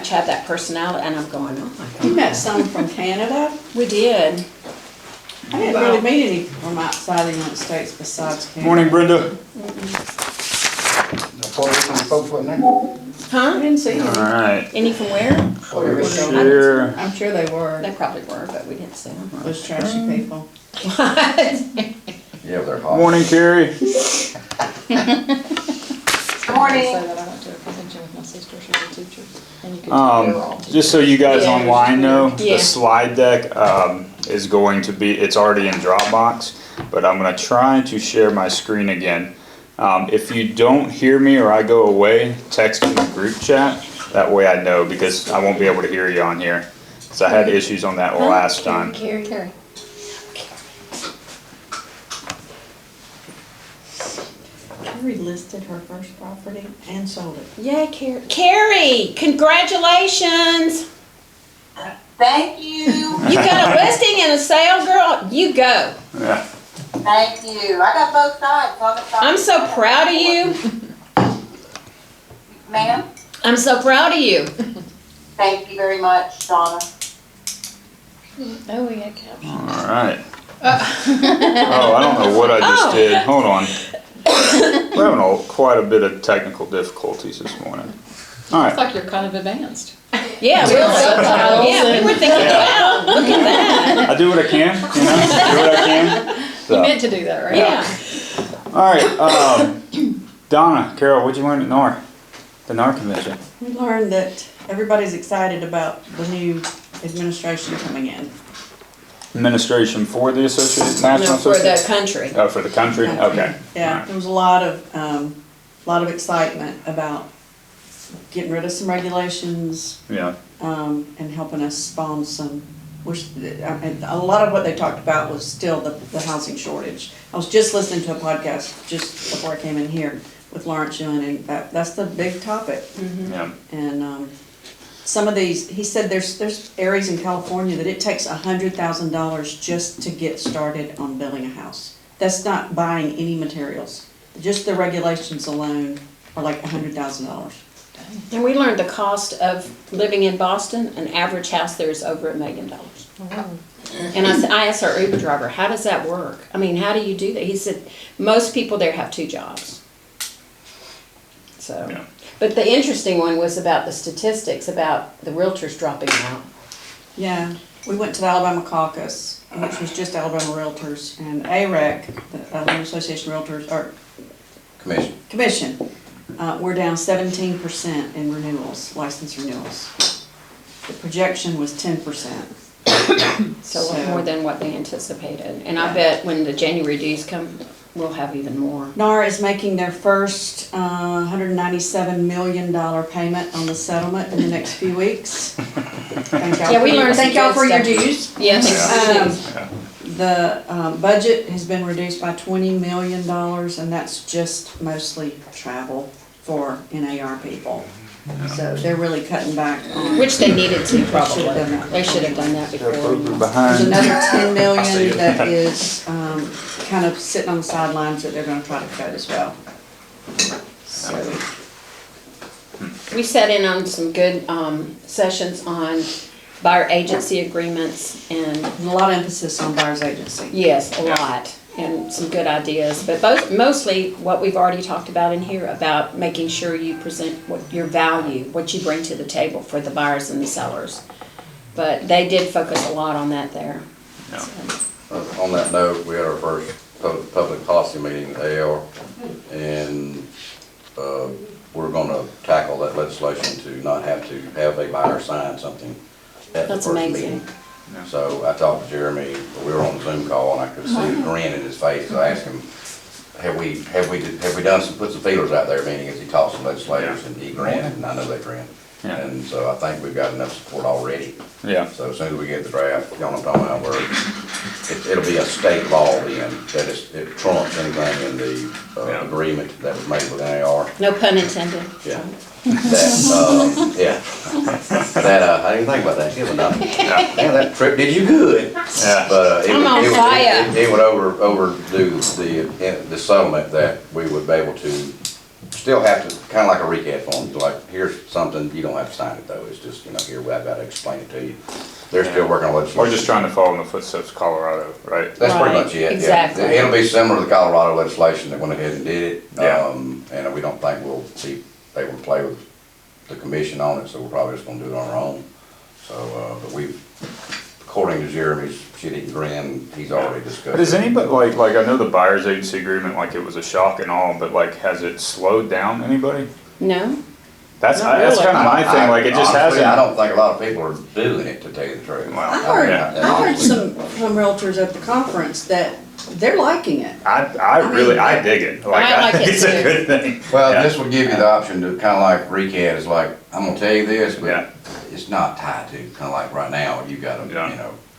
much have that personality, and I'm going, oh my God. You met some from Canada? We did. I didn't really meet any from outside the United States besides Canada. Morning, Brenda. Puerto Rican folks wasn't there? I Huh? didn't see All any. right. Any from where? Puerto Rico. Share. I'm sure they were. They probably were, but we didn't see them. Those trashy people. Yeah, they're hot. Morning, Carrie. Morning. Just so you guys Yeah. online know, Yeah. the slide deck is going to be, it's already in Dropbox, but I'm gonna try to share my screen again. If you don't hear me or I go away, text in the group chat. That way I know, because I won't be able to hear you on here. So I had issues on that last time. Carrie. Carrie listed her first property and sold it. Yeah, Carrie. Carrie, congratulations. Thank you. You got a listing and a sale, girl. You go. Yeah. Thank you. I got both sides. So I'm so proud of you. Ma'am, I'm so proud of you. thank you very much, Donna. Oh, we got captions. All right. Oh, I don't know what I just did. Hold on. We're having quite a bit of technical difficulties this morning. All Looks right. like you're kind of advanced. Yeah, we yeah, we were thinking, wow, look at that. I do what I can, you know, do what I can. So, You meant to do that, right? Yeah. all right, Donna, Carol, what'd you learn at NAR? The NAR convention? We learned that everybody's excited about the new administration coming in. Administration for the National No, for the Association? country. Oh, for the country? Okay. Yeah, there was a lot of excitement about getting rid of some regulations, Yeah, and helping us spawn some, a lot of what they talked about was still the housing shortage. I was just listening to a podcast just before I came in here with Lawrence Ewan, and that's the big topic. yeah, And some of these, he said there's areas in California that it takes $100,000 just to get started on building a house. That's not buying any materials. Just the regulations alone are like $100,000. And we learned the cost of living in Boston, an average house there is over $1 million. And I asked our Uber driver, how does that work? I mean, how do you do that? He said, most people there have 2 jobs. So, Yeah. but the interesting one was about the statistics about the realtors dropping out. Yeah, we went to the Alabama caucus, which was just Alabama Realtors, and AREC, the Alabama Association of Realtors, or Commission, we're down 17% in renewals, license renewals. The projection was 10%. So more than what they anticipated. And I bet when the January dues come, we'll have even more. NAR is making their first $197 million payment on the settlement in the next few weeks. Thank y'all Yeah, we for- learned some Thank y'all good for your stuff. dues. Yeah, thanks for the Um, dues. The budget has been reduced by $20 million, and that's just mostly travel for NAR people. So they're really cutting back on. Which they needed to They should've probably. done that. They should have done that They're before. There's behind. another $10 million that is kind of sitting on the sidelines that they're gonna try to cut as well. So, We sat in on some good sessions on buyer agency agreements and, a lot of emphasis on buyer's agency. yes, a lot, and some good ideas. But mostly what we've already talked about in here about making sure you present what your value, what you bring to the table for the buyers and the sellers. But they did focus a lot on that there. Yeah. On that note, we had our first public policy meeting at AR, and we're gonna tackle that legislation to not have to have a buyer sign something at the That's first amazing. meeting. So I talked to Jeremy, we were on a Zoom call, and I could see the grin in his face. I asked him, have we done put some feelers out there, meaning as he talked to some legislators, and he grinned, and I know they grinned. Yeah. And so I think we've got enough support already. Yeah, So as soon as we get the draft, you know what I'm talking about, where it'll be a state law then, that it trumps anything in the Yeah. agreement that was made with NAR. No pun intended. Yeah. That, yeah. That, I didn't think about that, did I? Yeah, that trip did you good. yeah, But I'm on fire. it would overdo the settlement that we would be able to still have to, kinda like a recap form, like, here's something, you don't have to sign it though, it's just, here, I've gotta explain it to you. They're still working on legislation. We're just trying to follow in the footsteps of Colorado, right? That's pretty Right, much it, yeah. exactly. It'll be similar to the Colorado legislation that went ahead and did it. Yeah. And we don't think we'll be able to play with the commission on it, so we're probably just gonna do it on our own. So, but according to Jeremy's shit-eating grin, he's already discussed. But is it. anybody, like, I know the buyer's agency agreement, like, it was a shock and all, but like, has it slowed down anybody? No? That's Not that's really. kind of my thing, like, it just Honestly, hasn't. I don't think a lot of people are doing it, to tell you the truth. Wow. I heard some realtors at the conference that they're liking it. I dig it. Like, I like it it's a too. good thing. Well, Yeah. this will give you the option to kinda like recap, is like, I'm gonna tell you this, Yeah. but it's not tied to, kinda like right now, you gotta, Yeah.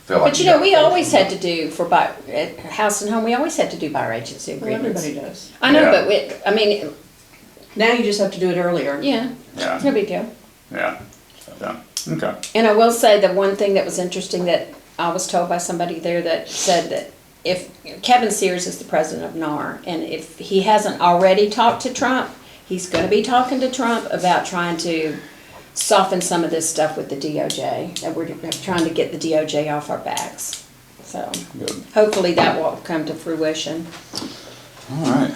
feel like. But you know, we always had to do for at House and Home, we always had to do buyer agency Well, agreements. everybody does. I know, Yeah. but I mean, Now you just have to do it earlier. yeah, Yeah, no big deal. yeah, yeah, okay. And I will say the one thing that was interesting that I was told by somebody there that said that if Kevin Sears is the president of NAR, and if he hasn't already talked to Trump, he's gonna be talking to Trump about trying to soften some of this stuff with the DOJ. That we're trying to get the DOJ off our backs. So Good. hopefully that will come to fruition. All right.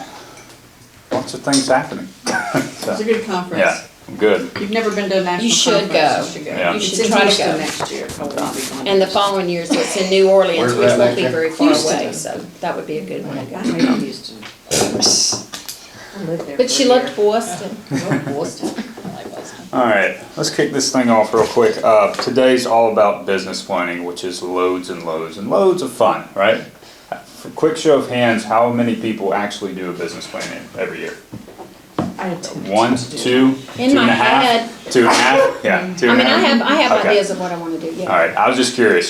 Lots of things happening. So, It's a good conference. yeah, good. You've never been to a national You should conference. go. You should go. Yeah. You It's should in try to Houston go. next year. Oh, we'll be going. And the following years, it's in New Orleans, Where's which that won't next be year? very far Houston. away, so that would be a good one to I go. hate Houston. I lived there But for she a loved year. Boston. Love Boston. I like Boston. All right, let's kick this thing off real quick. Today's all about business planning, which is loads and loads and loads of fun, right? For quick show of hands, how many people actually do a business plan every year? I attempted One, to do two, In two my and a half? head. 2.5? Yeah, two I and mean, a half? I have Okay. ideas of what I wanna do, All yeah. right, I was just curious.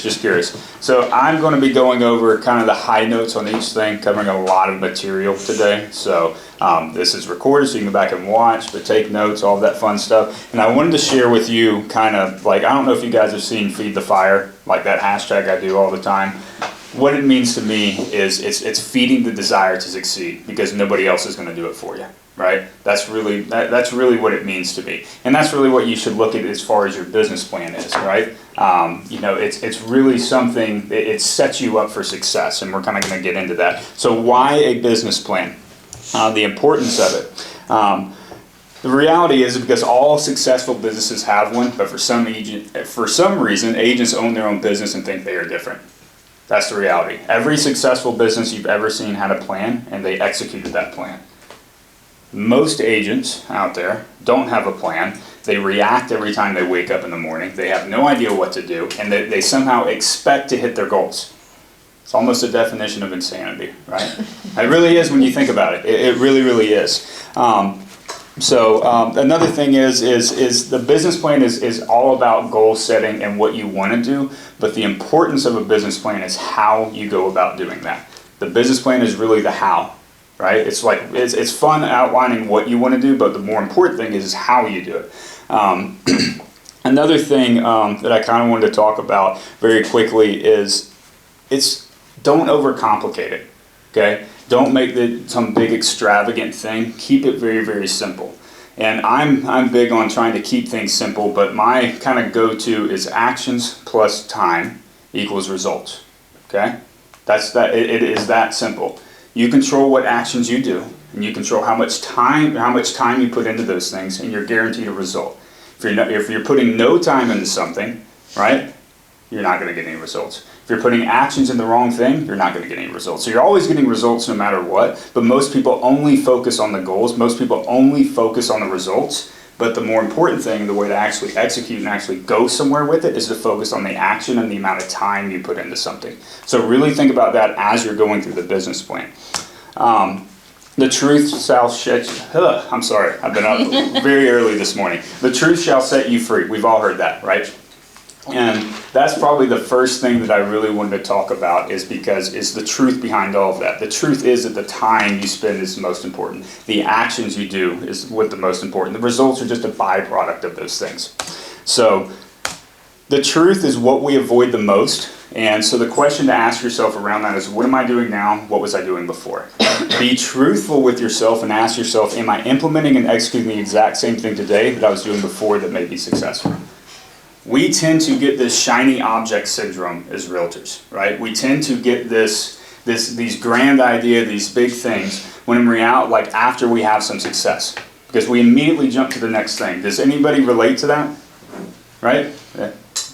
So I'm going to be going over kind of the high notes on each thing, covering a lot of material today. So this is recorded, so you can go back and watch, but take notes, all that fun stuff. And I wanted to share with you kind of like, I don't know if you guys have seen Feed the Fire, like that hashtag I do all the time. What it means to me is it's feeding the desire to succeed because nobody else is going to do it for you, right? That's really what it means to me, and that's really what you should look at as far as your business plan is, right? It's really something. It sets you up for success, and we're kind of going to get into that. So why a business plan? The importance of it. The reality is because all successful businesses have one, but for some reason, agents own their own business and think they are different. That's the reality. Every successful business you've ever seen had a plan, and they executed that plan. Most agents out there don't have a plan. They react every time they wake up in the morning. They have no idea what to do, and they somehow expect to hit their goals. It's almost a definition of insanity, right? It really is when you think about it. It really, really is. Another thing is the business plan is all about goal setting and what you want to do, but the importance of a business plan is how you go about doing that. The business plan is really the how, right? It's like it's fun outlining what you want to do, but the more important thing is how you do it. Another thing that I kind of wanted to talk about very quickly is don't overcomplicate it, okay? Don't make some big extravagant thing. Keep it very, very simple. And I'm big on trying to keep things simple, but my kind of go-to is actions plus time equals results, okay? It is that simple. You control what actions you do, and you control how much time you put into those things, and you're guaranteed a result. If you're putting no time into something, right, you're not going to get any results. If you're putting actions in the wrong thing, you're not going to get any results. So you're always getting results no matter what, but most people only focus on the goals. Most people only focus on the results. But the more important thing, the way to actually execute and actually go somewhere with it, is to focus on the action and the amount of time you put into something. So really think about that as you're going through the business plan. The truth shall set you, I'm sorry, I've been up very early this morning. The truth shall set you free. We've all heard that, right? And that's probably the first thing that I really wanted to talk about, is because it's the truth behind all of that. The truth is that the time you spend is the most important. The actions you do is what the most important. The results are just a byproduct of those things. So the truth is what we avoid the most, And so the question to ask yourself around that is, what am I doing now? What was I doing before? Be truthful with yourself and ask yourself, am I implementing and executing the exact same thing today that I was doing before that may be successful? We tend to get this shiny object syndrome as realtors, right? We tend to get these grand ideas, these big things, when in reality, like after we have some success, because we immediately jump to the next thing. Does anybody relate to that? Right? Yeah.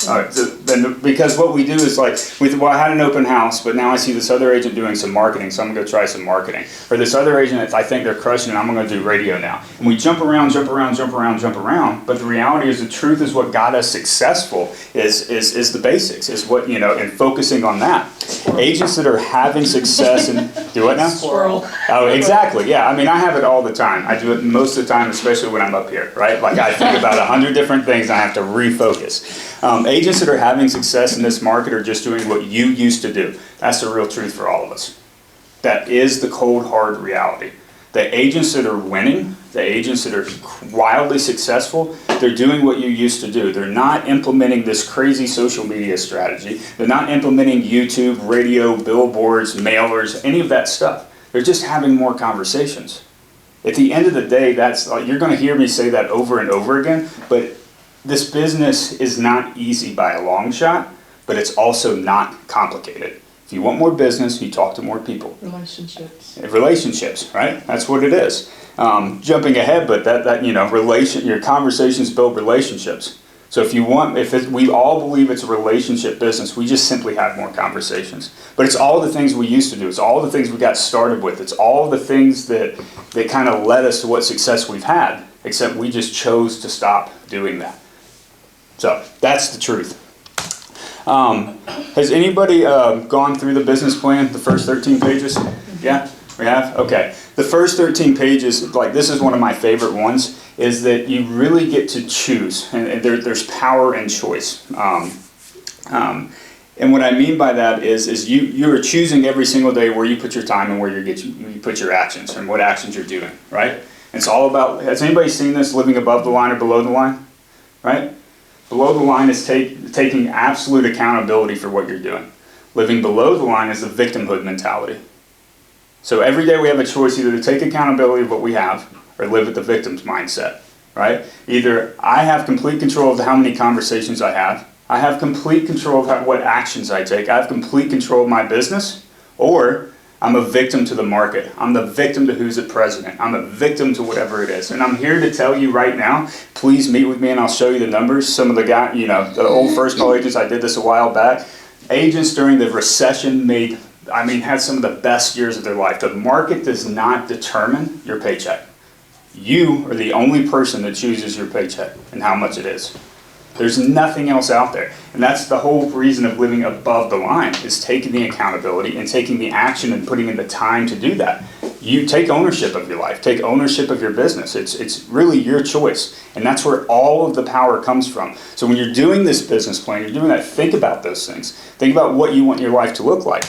All right, so then, because what we do is like, well, I had an open house, but now I see this other agent doing some marketing, so I'm gonna go try some marketing. Or this other agent, I think they're crushing it, I'm gonna do radio now. And we jump around, but the reality is the truth is what got us successful is the basics, is what, and focusing on that. Agents that are having success and, do what now? Squirrel. Oh, exactly, yeah, I mean, I have it all the time. I do it most of the time, especially when I'm up here, right? Like I think about 100 different things and I have to refocus. Agents that are having success in this market are just doing what you used to do. That's the real truth for all of us. That is the cold, hard reality. The agents that are winning, the agents that are wildly successful, they're doing what you used to do. They're not implementing this crazy social media strategy. They're not implementing YouTube, radio, billboards, mailers, any of that stuff. They're just having more conversations. At the end of the day, that's you're going to hear me say that over and over again, but this business is not easy by a long shot, but it's also not complicated. If you want more business, you talk to more people. Relationships, right? That's what it is. Jumping ahead, but your conversations build relationships. So we all believe it's a relationship business, we just simply have more conversations. But it's all the things we used to do. It's all the things we got started with. It's all the things that kind of led us to what success we've had, except we just chose to stop doing that. So that's the truth. Has anybody gone through the business plan, the first 13 pages? Yeah, we have? Okay. The first 13 pages, like this is one of my favorite ones, is that you really get to choose, and there's power in choice. And what I mean by that is you're choosing every single day where you put your time and where you put your actions and what actions you're doing, right? It's all about, has anybody seen this, living above the line or below the line, right? Below the line is taking absolute accountability for what you're doing. Living below the line is the victimhood mentality. So every day we have a choice either to take accountability of what we have or live with the victim's mindset, right? Either I have complete control of how many conversations I have complete control of what actions I take, I have complete control of my business, or I'm a victim to the market. I'm the victim to who's the president. I'm a victim to whatever it is. And I'm here to tell you right now, please meet with me and I'll show you the numbers. Some of the guys, the old first call agents, I did this a while back. Agents during the recession had some of the best years of their life. The market does not determine your paycheck. You are the only person that chooses your paycheck and how much it is. There's nothing else out there. And that's the whole reason of living above the line, is taking the accountability and taking the action and putting in the time to do that. You take ownership of your life, take ownership of your business. It's really your choice. And that's where all of the power comes from. So when you're doing this business plan, you're doing that, think about those things. Think about what you want your life to look like.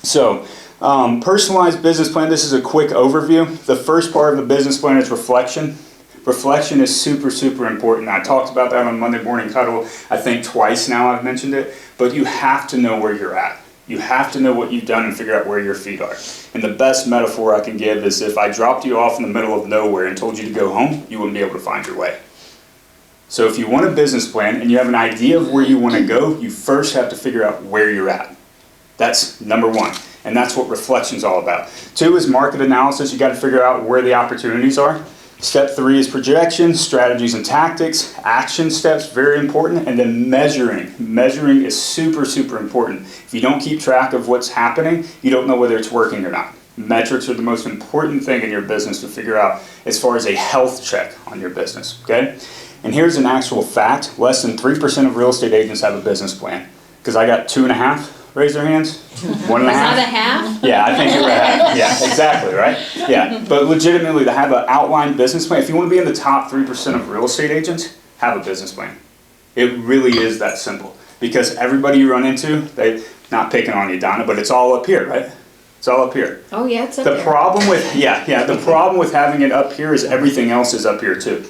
So, personalized business plan, this is a quick overview. The first part of the business plan is reflection. Reflection is super, super important. I talked about that on Monday Morning Cuddle, I think twice now I've mentioned it, but you have to know where you're at. You have to know what you've done and figure out where your feet are. And the best metaphor I can give is if I dropped you off in the middle of nowhere and told you to go home, you wouldn't be able to find your way. So if you want a business plan and you have an idea of where you want to go, you first have to figure out where you're at. That's number one. And that's what reflection is all about. 2 is market analysis. You got to figure out where the opportunities are. Step 3 is projection, strategies and tactics, action steps, very important, and then measuring. Measuring is super, super important. If you don't keep track of what's happening, you don't know whether it's working or not. Metrics are the most important thing in your business to figure out as far as a health check on your business, okay? And here's an actual fact. Less than 3% of real estate agents have a business plan. Because I got 2.5. Raise their hands. 1.5. Was that a half? Yeah, I think you were a half. Yeah, exactly, right? Yeah, but legitimately to have an outlined business plan, if you want to be in the top 3% of real estate agents, have a business plan. It really is that simple. Because everybody you run into, not picking on you, Donna, but it's all up here, right? It's all up here. Oh, yeah, it's up The there. problem with, the problem with having it up here is everything else is up here too.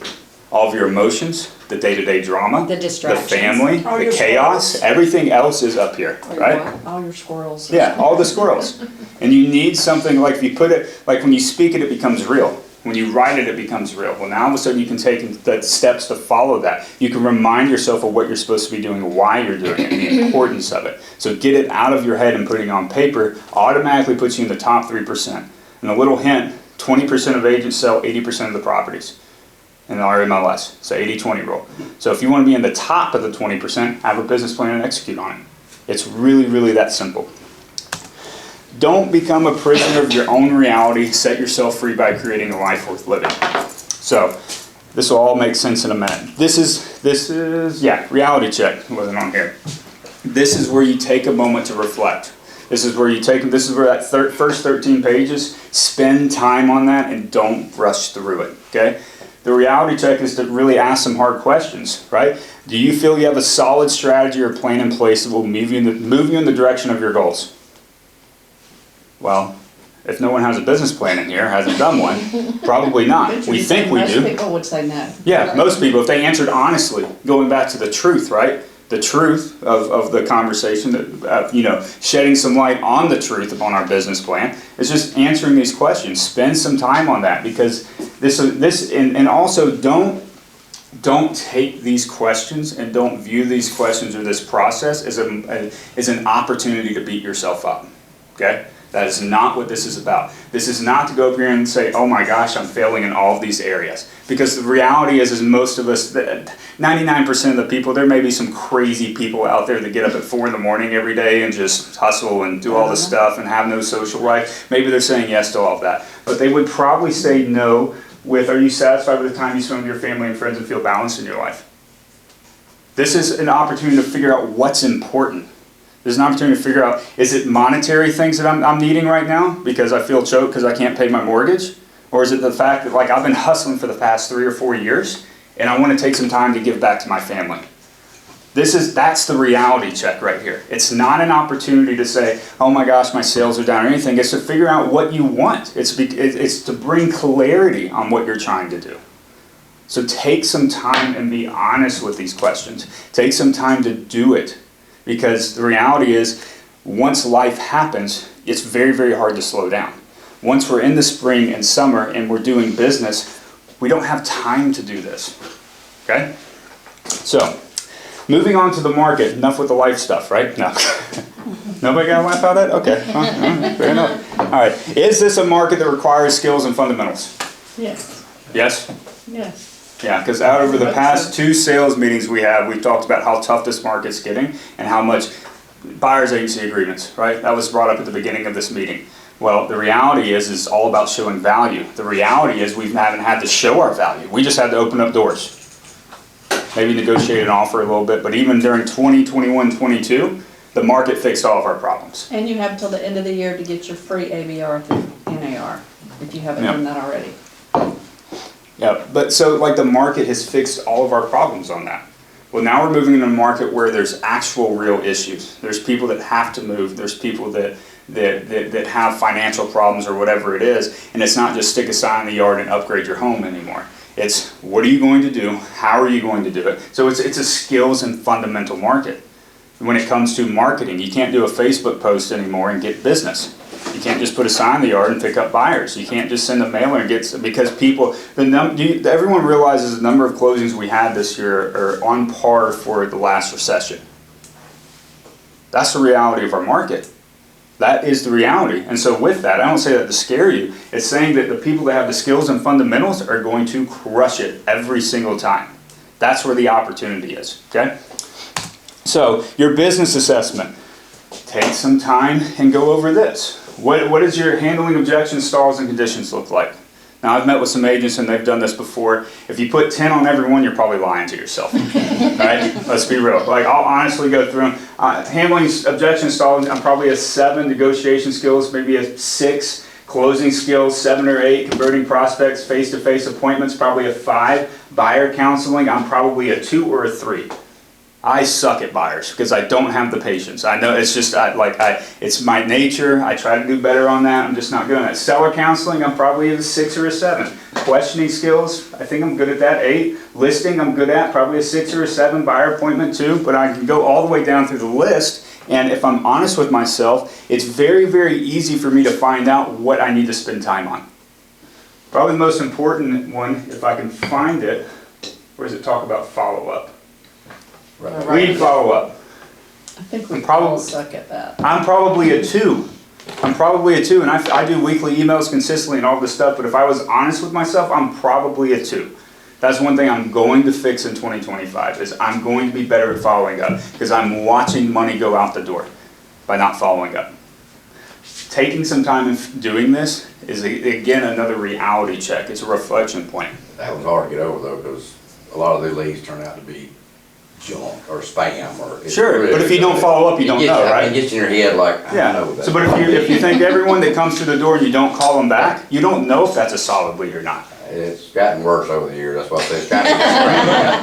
all of your emotions, the day-to-day drama, The distractions. the family, All the your chaos, squirrels. everything else is up here, Or your right? what? All your squirrels. Yeah, all the squirrels. And you need something, like if you put it, like when you speak it, it becomes real. When you write it, it becomes real. Well, now all of a sudden you can take the steps to follow that. You can remind yourself of what you're supposed to be doing, why you're doing it, and the importance of it. So get it out of your head and putting it on paper automatically puts you in the top 3%. And a little hint, 20% of agents sell 80% of the properties in the RMLS. It's the 80-20 rule. So if you want to be in the top of the 20%, have a business plan and execute on it. It's really, really that simple. Don't become a prisoner of your own reality. Set yourself free by creating a life worth living. So this will all make sense in a minute. This is reality check. It wasn't on here. This is where you take a moment to reflect. This is where that first 13 pages, spend time on that and don't rush through it, okay? The reality check is to really ask some hard questions, right? Do you feel you have a solid strategy or plan in place that will move you in the direction of your goals? Well, if no one has a business plan in here, hasn't done one, probably not. We think we do. Most people would say no. Yeah, most people, if they answered honestly, going back to the truth, right? The truth of the conversation, shedding some light on the truth upon our business plan, is just answering these questions. Spend some time on that, because and also don't take these questions and don't view these questions or this process as an opportunity to beat yourself up, okay? That is not what this is about. This is not to go up here and say, oh my gosh, I'm failing in all of these areas. Because the reality is most of us, 99% of the people, there may be some crazy people out there that get up at 4 in the morning every day and just hustle and do all this stuff and have no social life. Maybe they're saying yes to all of that. But they would probably say no with, are you satisfied with the time you spend with your family and friends and feel balanced in your life? This is an opportunity to figure out what's important. There's an opportunity to figure out, is it monetary things that I'm needing right now because I feel choked because I can't pay my mortgage? Or is it the fact that I've been hustling for the past 3 or 4 years and I want to take some time to give back to my family? That's the reality check right here. It's not an opportunity to say, oh my gosh, my sales are down or anything. It's to figure out what you want. It's to bring clarity on what you're trying to do. So take some time and be honest with these questions. Take some time to do it. Because the reality is, once life happens, it's very, very hard to slow down. Once we're in the spring and summer and we're doing business, we don't have time to do this, okay? So, moving on to the market. Enough with the life stuff, right? No. Nobody got a laugh out of that? Okay, all right, fair enough. All right, is this a market that requires skills and fundamentals? Yes, Yes? yes. Yeah, because out over the past 2 sales meetings we've talked about how tough this market's getting and how much buyer's agency agreements, right? That was brought up at the beginning of this meeting. Well, the reality is it's all about showing value. The reality is we haven't had to show our value. We just had to open up doors. Maybe negotiate an offer a little bit, but even during 2021, 22, the market fixed all of our problems. And you have until the end of the year to get your free ABR through NAR, if you haven't done that already. Yeah, but so the market has fixed all of our problems on that. Well, now we're moving into a market where there's actual real issues. There's people that have to move. There's people that have financial problems or whatever it is. And it's not just stick a sign in the yard and upgrade your home anymore. It's what are you going to do? How are you going to do it? So it's a skills and fundamental market. When it comes to marketing, you can't do a Facebook post anymore and get business. You can't just put a sign in the yard and pick up buyers. You can't just send a mailer and get, because everyone realizes the number of closings we had this year are on par for the last recession. That's the reality of our market. That is the reality. And so with that, I don't say that to scare you. It's saying that the people that have the skills and fundamentals are going to crush it every single time. That's where the opportunity is, okay? So your business assessment. Take some time and go over this. What does your handling objections, stalls, and conditions look like? Now, I've met with some agents and they've done this before. If you put 10 on every one, you're probably lying to yourself. Right? Let's be real. I'll honestly go through them. Handling objections, stalls, I'm probably a 7. Negotiation skills, maybe a 6. Closing skills, 7 or 8. Converting prospects, face-to-face appointments, probably a 5. Buyer counseling, I'm probably a 2 or a 3. I suck at buyers because I don't have the patience. I know it's just it's my nature. I try to do better on that. I'm just not good at it. Seller counseling, I'm probably a 6 or a 7. Questioning skills, I think I'm good at that, 8. Listing, I'm good at, probably a 6 or a 7. Buyer appointment 2, but I can go all the way down through the list. And if I'm honest with myself, it's very, very easy for me to find out what I need to spend time on. Probably the most important one, if I can find it, where does it talk about follow-up? Lead follow-up. I think we Probably- all suck at that. I'm probably a 2. I'm probably a 2, and I do weekly emails consistently and all this stuff, but if I was honest with myself, I'm probably a 2. That's one thing I'm going to fix in 2025, is I'm going to be better at following up, because I'm watching money go out the door by not following up. Taking some time and doing this is, again, another reality check. It's a reflection point. That was hard to get over though, because a lot of the leads turn out to be junk or spam or. it's Sure, but really- if you don't follow up, you don't know, right? It gets in your head like, I Yeah, know that. so but if you think everyone that comes through the door and you don't call them back, you don't know if that's a solid lead or not. It's gotten worse over the years, that's why I say it's kind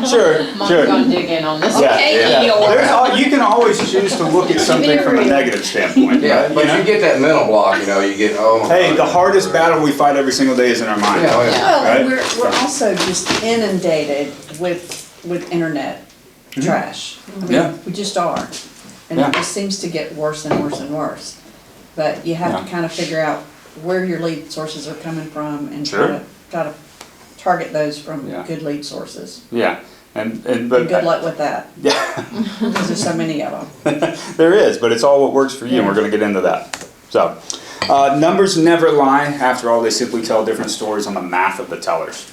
of. Sure, Mike's sure. gonna dig in on this. Yeah, Okay, yeah. Eeyore. You can always choose to look at something from a negative standpoint. Yeah, right? but you get that mental block, you get, oh. my Hey, the God. hardest battle we fight every single day is in our mind. Yeah, oh, yeah. Well, Right. we're also just inundated with internet trash. I mean, Yeah. we just are. And Yeah. it just seems to get worse and worse and worse. But you have Yeah. to kind of figure out where your lead sources are coming from and Sure. try to target those from Yeah. good lead sources. Yeah, and And but good luck with that, yeah, because there's so many of them. there is, but it's all what works for you, and we're going to get into that. So, numbers never lie. After all, they simply tell different stories on the math of the tellers.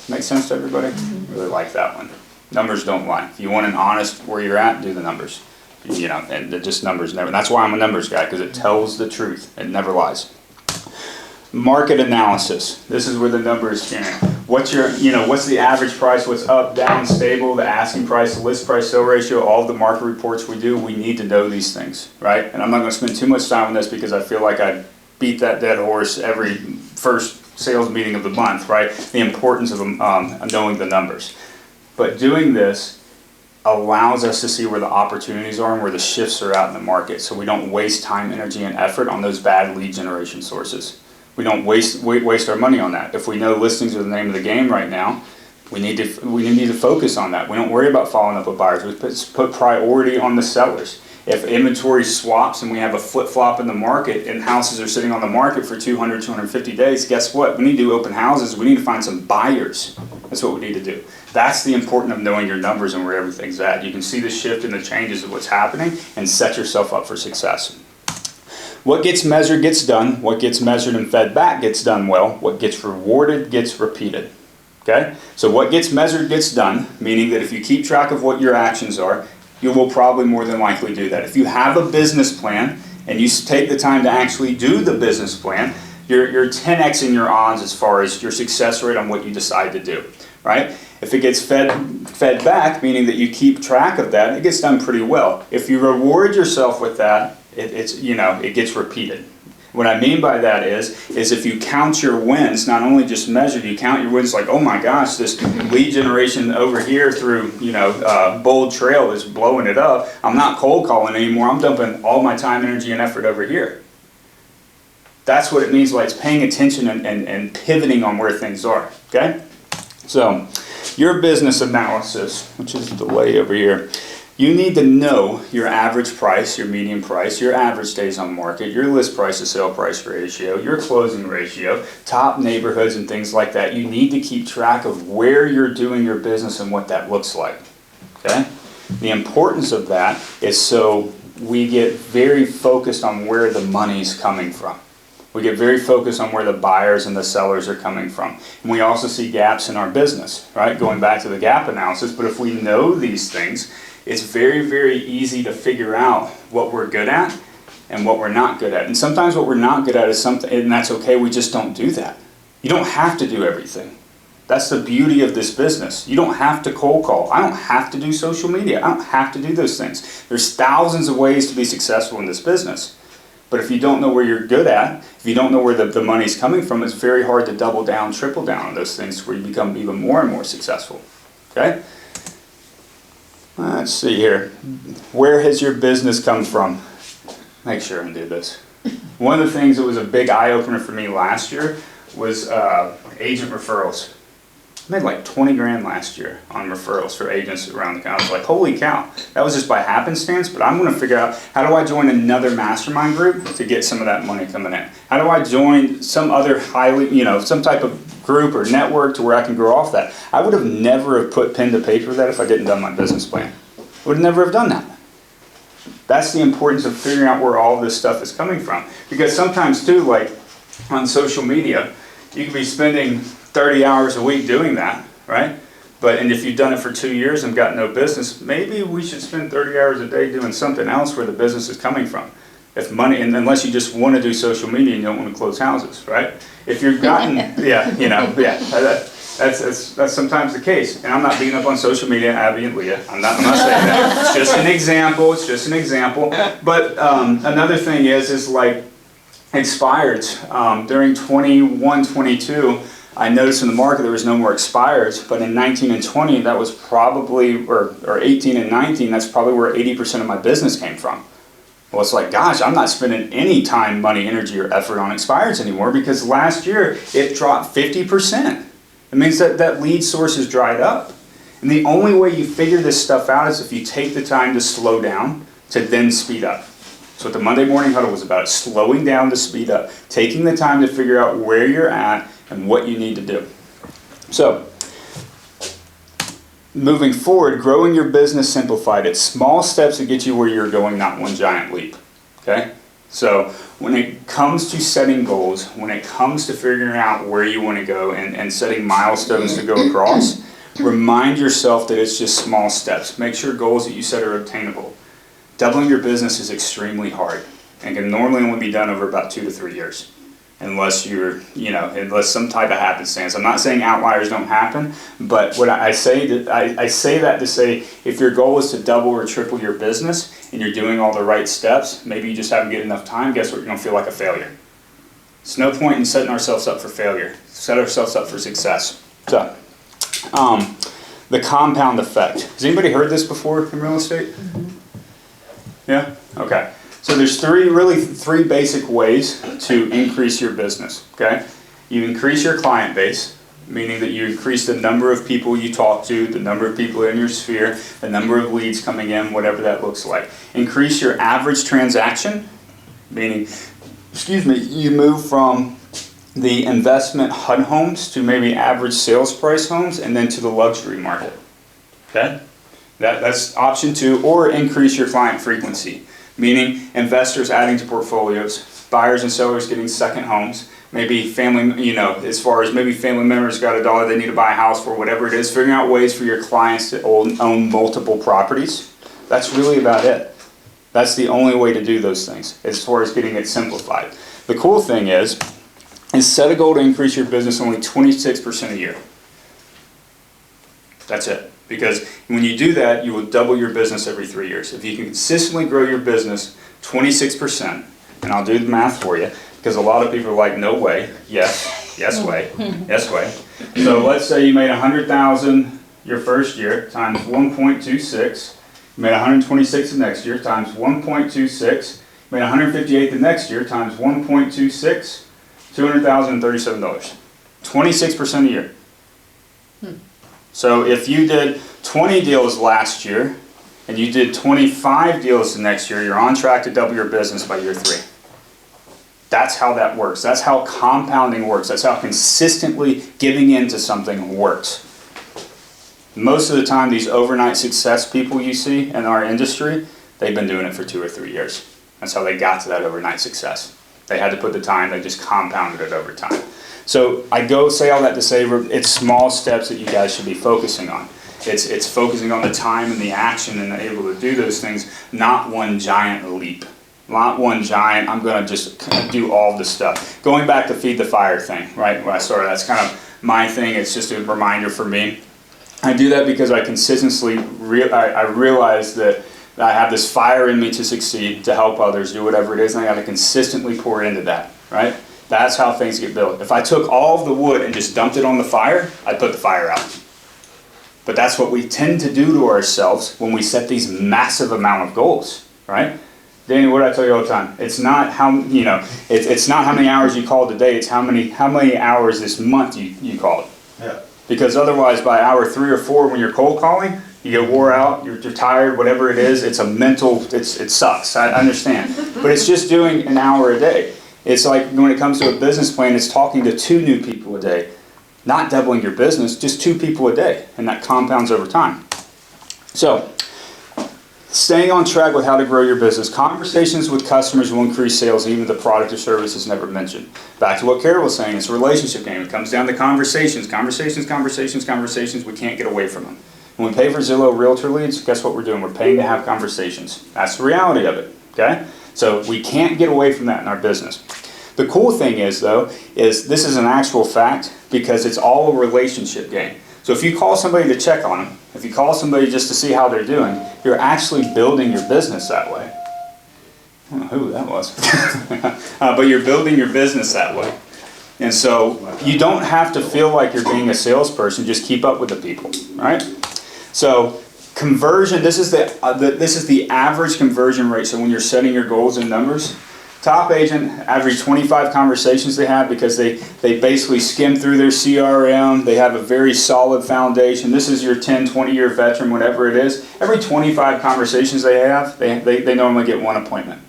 Make sense to everybody? Really like that one. Numbers don't lie. If you want an honest where you're at, do the numbers. And they're just numbers never. That's why I'm a numbers guy, because it tells the truth. It never lies. Market analysis. This is where the numbers, what's the average price, what's up, down, stable, the asking price, the list price sale ratio, all of the market reports we do, we need to know these things, right? And I'm not going to spend too much time on this because I feel like I beat that dead horse every first sales meeting of the month, right? The importance of knowing the numbers. But doing this allows us to see where the opportunities are and where the shifts are out in the market, so we don't waste time, energy, and effort on those bad lead generation sources. We don't waste our money on that. If we know listings are the name of the game right now, we need to focus on that. We don't worry about following up with buyers. We put priority on the sellers. If inventory swaps and we have a flip-flop in the market and houses are sitting on the market for 200, 250 days, guess what? We need to do open houses. We need to find some buyers. That's what we need to do. That's the importance of knowing your numbers and where everything's at. You can see the shift and the changes of what's happening and set yourself up for success. What gets measured gets done. What gets measured and fed back gets done well. What gets rewarded gets repeated. Okay? So what gets measured gets done, meaning that if you keep track of what your actions are, you will probably more than likely do that. If you have a business plan and you take the time to actually do the business plan, you're 10xing your odds as far as your success rate on what you decide to do, right? If it gets fed back, meaning that you keep track of that, it gets done pretty well. If you reward yourself with that, it gets repeated. What I mean by that is if you count your wins, not only just measured, you count your wins like, oh my gosh, this lead generation over here through, Bold Trail is blowing it up. I'm not cold calling anymore. I'm dumping all my time, energy, and effort over here. That's what it means by it's paying attention and pivoting on where things are, okay? So, your business analysis, which is the delay over here, you need to know your average price, your median price, your average days on market, your list price to sale price ratio, your closing ratio, top neighborhoods and things like that. You need to keep track of where you're doing your business and what that looks like, okay? The importance of that is so we get very focused on where the money's coming from. We get very focused on where the buyers and the sellers are coming from. And we also see gaps in our business, right? Going back to the gap analysis, but if we know these things, it's very, very easy to figure out what we're good at and what we're not good at. And sometimes what we're not good at is something, and that's okay, we just don't do that. You don't have to do everything. That's the beauty of this business. You don't have to cold call. I don't have to do social media. I don't have to do those things. There's thousands of ways to be successful in this business. But if you don't know where you're good at, if you don't know where the money's coming from, it's very hard to double down, triple down on those things where you become even more and more successful. Okay? Let's see here. Where has your business come from? Make sure and do this. One of the things that was a big eye-opener for me last year was agent referrals. I made like 20 grand last year on referrals for agents around the country. I was like, holy cow, that was just by happenstance, but I'm gonna figure out, how do I join another mastermind group to get some of that money coming in? How do I join some other some type of group or network to where I can grow off that? I would have never have put pen to paper with that if I didn't done my business plan. I would never have done that. That's the importance of figuring out where all this stuff is coming from. Because sometimes too, like on social media, you can be spending 30 hours a week doing that, right? And if you've done it for 2 years and got no business, maybe we should spend 30 hours a day doing something else where the business is coming from. If money, and unless you just want to do social media and you don't want to close houses, right? If you've gotten, that's sometimes the case. And I'm not beating up on social media, Abby and Leah. I'm not saying that. It's just an example. It's just an example. But another thing is like expireds. During 21, 22, I noticed in the market there was no more expireds, but in 19 and 20, that was probably, or 18 and 19, that's probably where 80% of my business came from. Well, it's like, gosh, I'm not spending any time, money, energy, or effort on expireds anymore because last year it dropped 50%. It means that lead source is dried up. And the only way you figure this stuff out is if you take the time to slow down to then speed up. So what the Monday Morning Huddle was about, slowing down to speed up, taking the time to figure out where you're at and what you need to do. So, moving forward, growing your business simplified. It's small steps that get you where you're going, not one giant leap. Okay? So, when it comes to setting goals, when it comes to figuring out where you want to go and setting milestones to go across, remind yourself that it's just small steps. Make sure goals that you set are obtainable. Doubling your business is extremely hard and can normally only be done over about 2 to 3 years. Unless unless some type of happenstance. I'm not saying outliers don't happen, but what I say that to say if your goal is to double or triple your business and you're doing all the right steps, maybe you just haven't get enough time, guess what? You're gonna feel like a failure. It's no point in setting ourselves up for failure. Set ourselves up for success. So, the compound effect. Has anybody heard this before in real estate? Mm-hmm. Yeah? Okay. So there's three basic ways to increase your business, okay? You increase your client base, meaning that you increase the number of people you talk to, the number of people in your sphere, the number of leads coming in, whatever that looks like. Increase your average transaction, meaning, you move from the investment HUD homes to maybe average sales price homes and then to the luxury market, okay? That's option 2, or increase your client frequency. Meaning investors adding to portfolios, buyers and sellers getting second homes, maybe family, as far as maybe family members got $1 they need to buy a house for, whatever it is, figuring out ways for your clients to own multiple properties. That's really about it. That's the only way to do those things as far as getting it simplified. The cool thing is set a goal to increase your business only 26% a year. That's it. Because when you do that, you will double your business every 3 years. If you can consistently grow your business 26%, and I'll do the math for you, because a lot of people are like, no way, yes way, yes way. So let's say you made $100,000 your first year times 1.26, you made 126 the next year times 1.26, you made 158 the next year times 1.26, $200,037. 26% a year. So if you did 20 deals last year and you did 25 deals the next year, you're on track to double your business by year 3. That's how that works. That's how compounding works. That's how consistently giving into something works. Most of the time, these overnight success people you see in our industry, they've been doing it for 2 or 3 years. That's how they got to that overnight success. They had to put the time, they just compounded it over time. So I say all that to say it's small steps that you guys should be focusing on. It's focusing on the time and the action and able to do those things, not one giant leap. Not one giant, I'm going to just do all this stuff. Going back to Feed the Fire thing, right, when I started, that's kind of my thing. It's just a reminder for me. I do that because I consistently I realize that I have this fire in me to succeed, to help others, do whatever it is, and I got to consistently pour into that, right? That's how things get built. If I took all of the wood and just dumped it on the fire, I'd put the fire out. But that's what we tend to do to ourselves when we set these massive amount of goals, right? Danny, what do I tell you all the time? It's not how, it's not how many hours you called today, it's how many hours this month you called. Yeah. Because otherwise, by hour 3 or 4, when you're cold calling, you get wore out, you're tired, whatever it is, it's a mental, it sucks, I understand. But it's just doing an hour a day. It's like when it comes to a business plan, it's talking to 2 new people a day. Not doubling your business, just 2 people a day, and that compounds over time. So, staying on track with how to grow your business. Conversations with customers will increase sales, even if the product or service is never mentioned. Back to what Carol was saying, it's a relationship game. It comes down to conversations. We can't get away from them. When we pay for Zillow Realtor leads, guess what we're doing? We're paying to have conversations. That's the reality of it, okay? So we can't get away from that in our business. The cool thing is, though, is this is an actual fact because it's all a relationship game. So if you call somebody to check on them, if you call somebody just to see how they're doing, you're actually building your business that way. I don't know who that was. But you're building your business that way. And so you don't have to feel like you're being a salesperson, just keep up with the people, right? So conversion, this is the average conversion rate. So when you're setting your goals and numbers, top agent average 25 conversations they have because they basically skim through their CRM. They have a very solid foundation. This is your 10, 20-year veteran, whatever it is. Every 25 conversations they have, they normally get 1 appointment.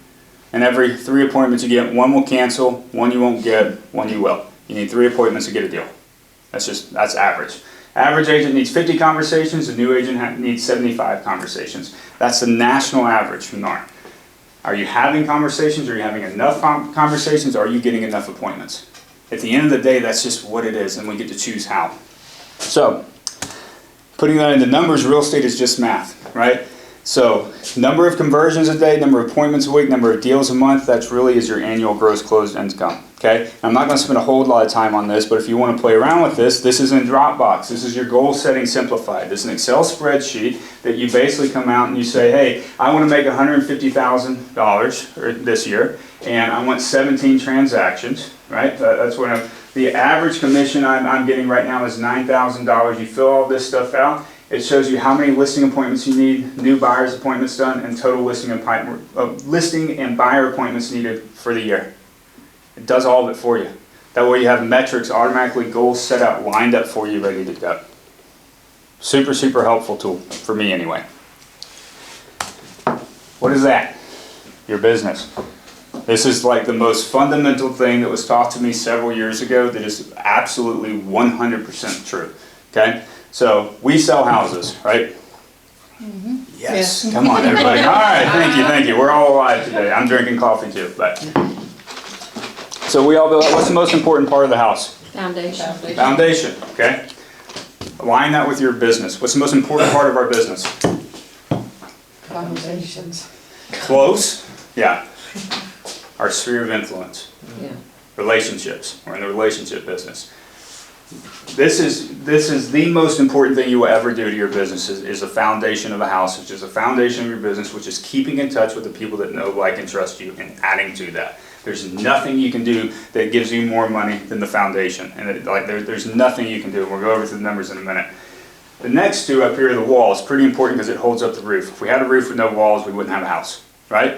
And every 3 appointments you get, 1 will cancel, 1 you won't get, 1 you will. You need 3 appointments to get a deal. That's average. Average agent needs 50 conversations. A new agent needs 75 conversations. That's the national average from NAR. Are you having conversations? Are you having enough conversations? Are you getting enough appointments? At the end of the day, that's just what it is, and we get to choose how. So, putting that into numbers, real estate is just math, right? So, number of conversions a day, number of appointments a week, number of deals a month, that really is your annual gross closed income, okay? I'm not going to spend a whole lot of time on this, but if you want to play around with this, this is in Dropbox. This is your goal setting simplified. This is an Excel spreadsheet that you basically come out and you say, hey, I want to make $150,000 this year, and I want 17 transactions, right? That's what the average commission I'm getting right now is $9,000. You fill all this stuff out. It shows you how many listing appointments you need, new buyers appointments done, and total listing and buyer appointments needed for the year. It does all of it for you. That way you have metrics, automatically goals set out, lined up for you, ready to go. Super, super helpful tool, for me anyway. What is that? Your business. This is like the most fundamental thing that was taught to me several years ago that is absolutely 100% true, okay? So, we sell houses, right? Mm-hmm. Yes. Come on, everybody. All right, thank you. We're all alive today. I'm drinking coffee too, but. So we all build, what's the most important part of the house? Foundation. Foundation, okay? Align that with your business. What's the most important part of our business? Conversations. Close? Yeah. Our sphere of influence. Yeah. Relationships. We're in the relationship business. This is the most important thing you will ever do to your business is the foundation of a house, which is the foundation of your business, which is keeping in touch with the people that know, like, and trust you and adding to that. There's nothing you can do that gives you more money than the foundation. And there's nothing you can do. We'll go over the numbers in a minute. The next 2 up here are the walls. Pretty important because it holds up the roof. If we had a roof with no walls, we wouldn't have a house, right?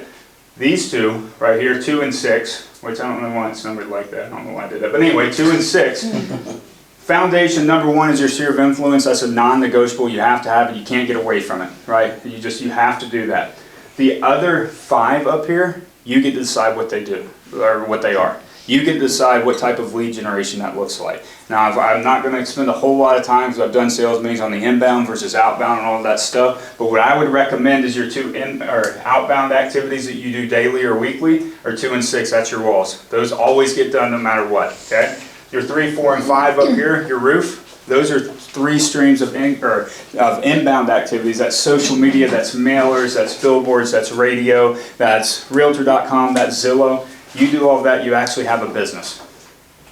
These 2 right here, 2 and 6, which I don't know why it's numbered like that. I don't know why I did that. But anyway, 2 and 6. Foundation, number 1 is your sphere of influence. That's a non-negotiable. You have to have it. You can't get away from it, right? You have to do that. The other 5 up here, you get to decide what they do, or what they are. You get to decide what type of lead generation that looks like. Now, I'm not going to spend a whole lot of time because I've done sales meetings on the inbound versus outbound and all of that stuff. But what I would recommend is your 2 outbound activities that you do daily or weekly, or 2 and 6. That's your walls. Those always get done no matter what. Okay. Your 3, 4, and 5 up here, your roof. Those are 3 streams of inbound activities. That's social media, that's mailers, that's billboards, that's radio, that's Realtor.com, that's Zillow. You do all of that, you actually have a business.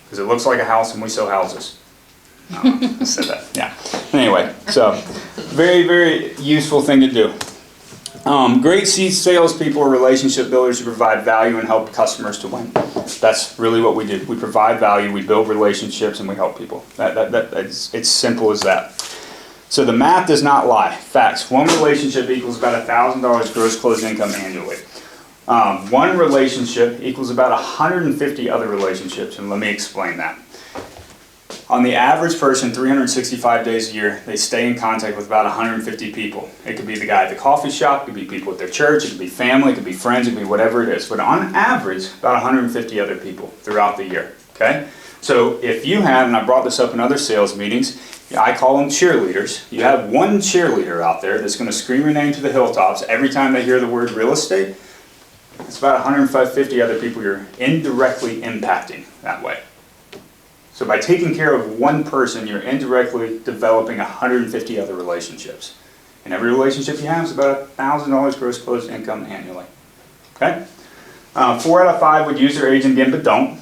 Because it looks like a house and we sell houses. No, I said that, yeah. Anyway, so very, very useful thing to do. Great salespeople are relationship builders who provide value and help customers to win. That's really what we do. We provide value, we build relationships, and we help people. It's simple as that. So the math does not lie. Facts. One relationship equals about $1,000 gross closed income annually. One relationship equals about 150 other relationships, and let me explain that. On the average person, 365 days a year, they stay in contact with about 150 people. It could be the guy at the coffee shop, it could be people at their church, it could be family, it could be friends, it could be whatever it is. But on average, about 150 other people throughout the year, okay? So if you have, and I brought this up in other sales meetings, I call them cheerleaders. You have one cheerleader out there that's going to scream your name to the hilltops every time they hear the word real estate. It's about 150 other people you're indirectly impacting that way. So by taking care of one person, you're indirectly developing 150 other relationships. And every relationship you have is about $1,000 gross closed income annually. Okay? 4 out of 5 would use their agent again, but don't.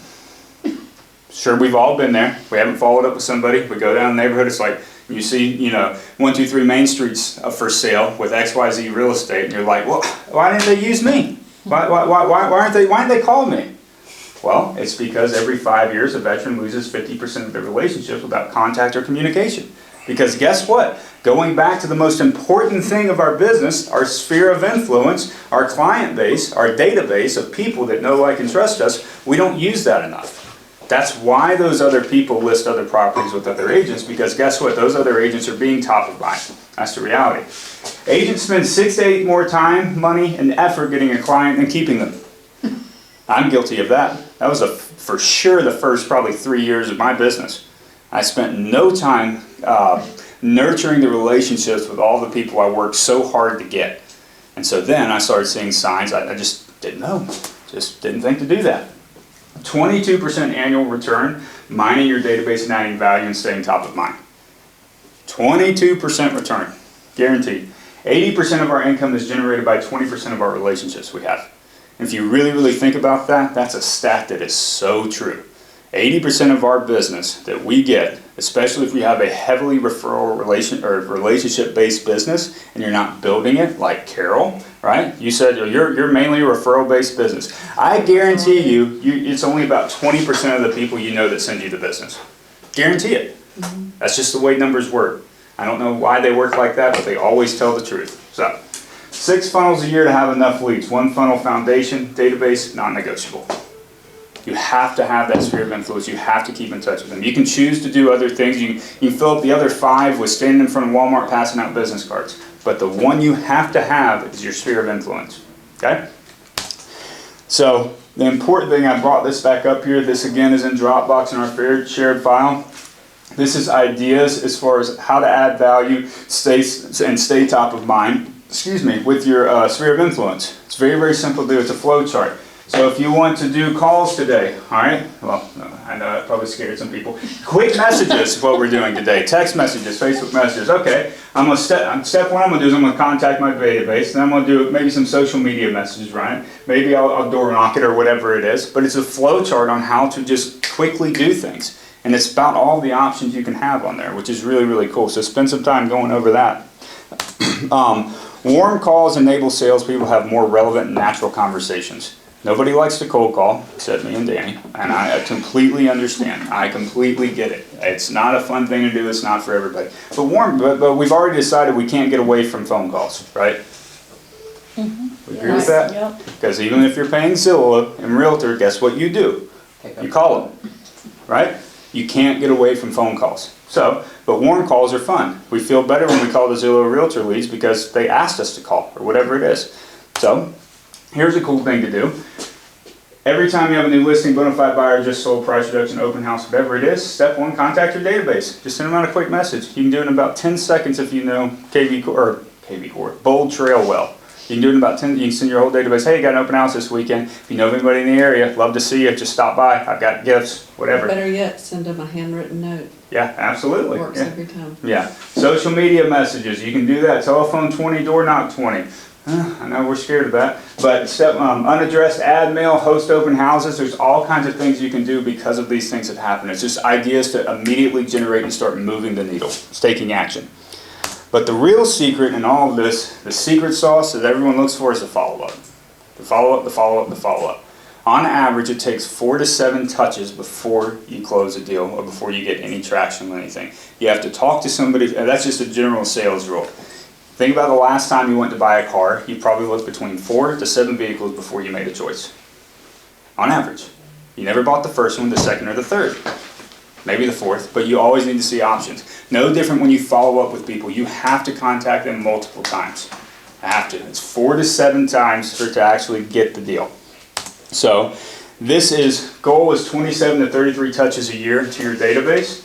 Sure, we've all been there. We haven't followed up with somebody. We go down the neighborhood. It's like you see, 123 Main Street's up for sale with XYZ real estate, and you're like, well, why didn't they use me? Why didn't they call me? Well, it's because every 5 years a veteran loses 50% of their relationships without contact or communication. Because guess what? Going back to the most important thing of our business, our sphere of influence, our client base, our database of people that know, like, and trust us, we don't use that enough. That's why those other people list other properties with other agents, because guess what? Those other agents are being top of mind. That's the reality. Agents spend 6 to 8 more time, money, and effort getting a client than keeping them. I'm guilty of that. That was for sure the first probably 3 years of my business. I spent no time nurturing the relationships with all the people I worked so hard to get. And so then I started seeing signs I just didn't know. Just didn't think to do that. 22% annual return, mining your database and adding value and staying top of mind. 22% return, guaranteed. 80% of our income is generated by 20% of our relationships we have. And if you really, really think about that, that's a stat that is so true. 80% of our business that we get, especially if we have a heavily referral relationship-based business and you're not building it like Carol, right? You said you're mainly a referral-based business. I guarantee you, it's only about 20% of the people you know that send you the business. Guarantee it. That's just the way numbers work. I don't know why they work like that, but they always tell the truth. So, 6 funnels a year to have enough leads. 1 funnel foundation, database, non-negotiable. You have to have that sphere of influence. You have to keep in touch with them. You can choose to do other things. You can fill up the other 5 with standing in front of Walmart passing out business cards. But the one you have to have is your sphere of influence. Okay? So the important thing, I brought this back up here. This again is in Dropbox in our shared file. This is ideas as far as how to add value, stay top of mind. With your sphere of influence. It's very, very simple to do. It's a flow chart. So if you want to do calls today, all right? Well, I know that probably scared some people. Quick messages is what we're doing today. Text messages, Facebook messages. Okay, step 1 I'm going to do is I'm going to contact my database. Then I'm going to do maybe some social media messages, right? Maybe I'll door knock it or whatever it is. But it's a flow chart on how to just quickly do things. And it's about all the options you can have on there, which is really, really cool. So spend some time going over that. Warm calls enable salespeople to have more relevant and natural conversations. Nobody likes to cold call, except me and Danny, and I completely understand. I completely get it. It's not a fun thing to do. It's not for everybody. But we've already decided we can't get away from phone calls, right? Mm-hmm. We agree with that? Yep. Because even if you're paying Zillow and Realtor, guess what you do? You call them, right? You can't get away from phone calls. But warm calls are fun. We feel better when we call the Zillow Realtor leads because they asked us to call or whatever it is. So here's a cool thing to do. Every time you have a new listing, bona fide buyer, just sold, price reduction, open house, whatever it is, step 1, contact your database. Just send them out a quick message. You can do it in about 10 seconds if you know KV Core, Bold Trail well. You can do it in about 10, you can send your whole database, hey, got an open house this weekend. If you know of anybody in the area, love to see you, just stop by. I've got gifts, whatever. Better yet, send them a handwritten note. Yeah, absolutely. Works every time. Yeah. Social media messages, you can do that. Telephone 20, door knock 20. I know we're scared of that. But unaddressed ad mail, host open houses, there's all kinds of things you can do because of these things that happen. It's just ideas to immediately generate and start moving the needle. It's taking action. But the real secret in all of this, the secret sauce that everyone looks for is the follow-up. The follow-up, the follow-up, the follow-up. On average, it takes 4 to 7 touches before you close a deal or before you get any traction on anything. You have to talk to somebody, that's just a general sales rule. Think about the last time you went to buy a car, you probably looked between 4 to 7 vehicles before you made a choice. On average. You never bought the first one, the second, or the third. Maybe the fourth, but you always need to see options. No different when you follow up with people. You have to contact them multiple times. Have to. It's 4 to 7 times to actually get the deal. So goal is 27 to 33 touches a year to your database.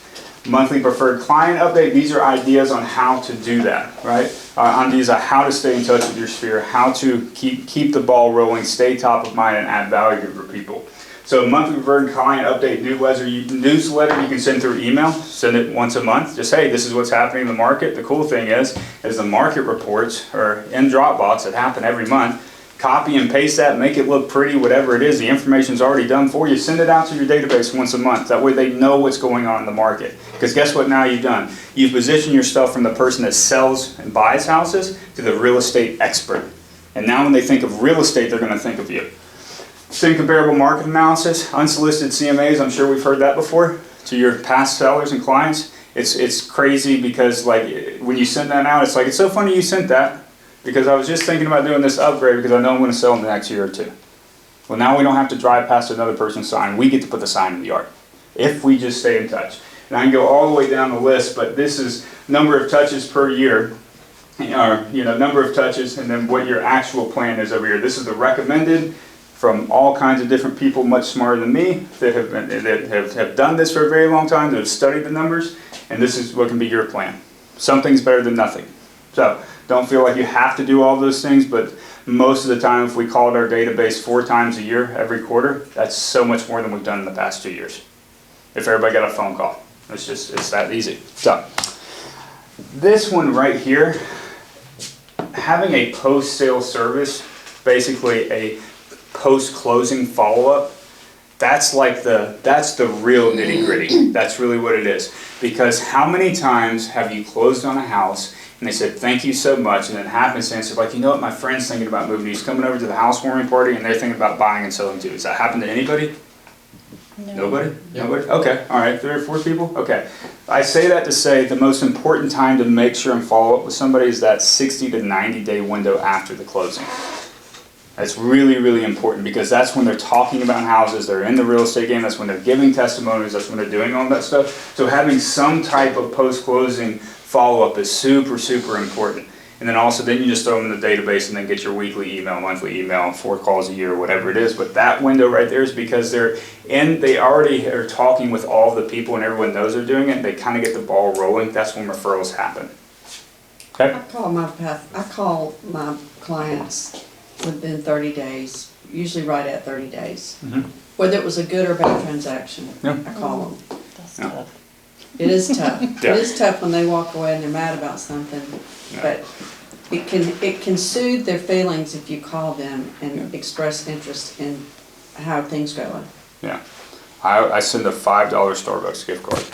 Monthly preferred client update, these are ideas on how to do that, right? On these are how to stay in touch with your sphere, how to keep the ball rolling, stay top of mind, and add value for people. So monthly preferred client update newsletter you can send through email, send it once a month. Just, hey, this is what's happening in the market. The cool thing is the market reports are in Dropbox that happen every month. Copy and paste that, make it look pretty, whatever it is. The information's already done for you. Send it out to your database once a month. That way they know what's going on in the market. Because guess what now you've done? You've positioned yourself from the person that sells and buys houses to the real estate expert. And now when they think of real estate, they're going to think of you. Send comparable market analysis, unsolicited CMAs, I'm sure we've heard that before, to your past sellers and clients. It's crazy because like when you send that out, it's like, it's so funny you sent that. Because I was just thinking about doing this upgrade because I know I'm going to sell in the next year or two. Well, now we don't have to drive past another person's sign. We get to put the sign in the yard if we just stay in touch. And I can go all the way down the list, but this is number of touches per year, or number of touches, and then what your actual plan is over here. This is the recommended from all kinds of different people, much smarter than me, that have done this for a very long time, that have studied the numbers, and this is what can be your plan. Something's better than nothing. So. Don't feel like you have to do all those things, but most of the time if we called our database 4 times a year, every quarter, that's so much more than we've done in the past 2 years. If everybody got a phone call. It's that easy. So, this one right here, having a post-sale service, basically a post-closing follow-up, that's the real nitty-gritty. That's really what it is. Because how many times have you closed on a house and they said, thank you so much, and then happenstance, they're like, you know what, my friend's thinking about moving. He's coming over to the housewarming party, and they're thinking about buying and selling too. Has that happened to anybody? No. Nobody? Yep. Nobody? Okay, all right, 3 or 4 people? Okay. I say that to say the most important time to make sure and follow up with somebody is that 60 to 90 day window after the closing. That's really, really important because that's when they're talking about houses, they're in the real estate game, that's when they're giving testimonies, that's when they're doing all that stuff. So having some type of post-closing follow-up is super, super important. And then also, then you just throw them in the database and then get your weekly email, monthly email, 4 calls a year, whatever it is. But that window right there is because they already are talking with all the people and everyone knows they're doing it. And they kind of get the ball rolling. That's when referrals happen. Okay? I call my clients within 30 days, usually right at 30 days. Mm-hmm. Whether it was a good or bad transaction, Yeah. I call them. That's Yeah. tough. It is tough. Yeah. It is tough when they walk away and they're mad about something, but it can soothe their feelings if you call them and express interest in how things going. Yeah. I send a $5 Starbucks gift card.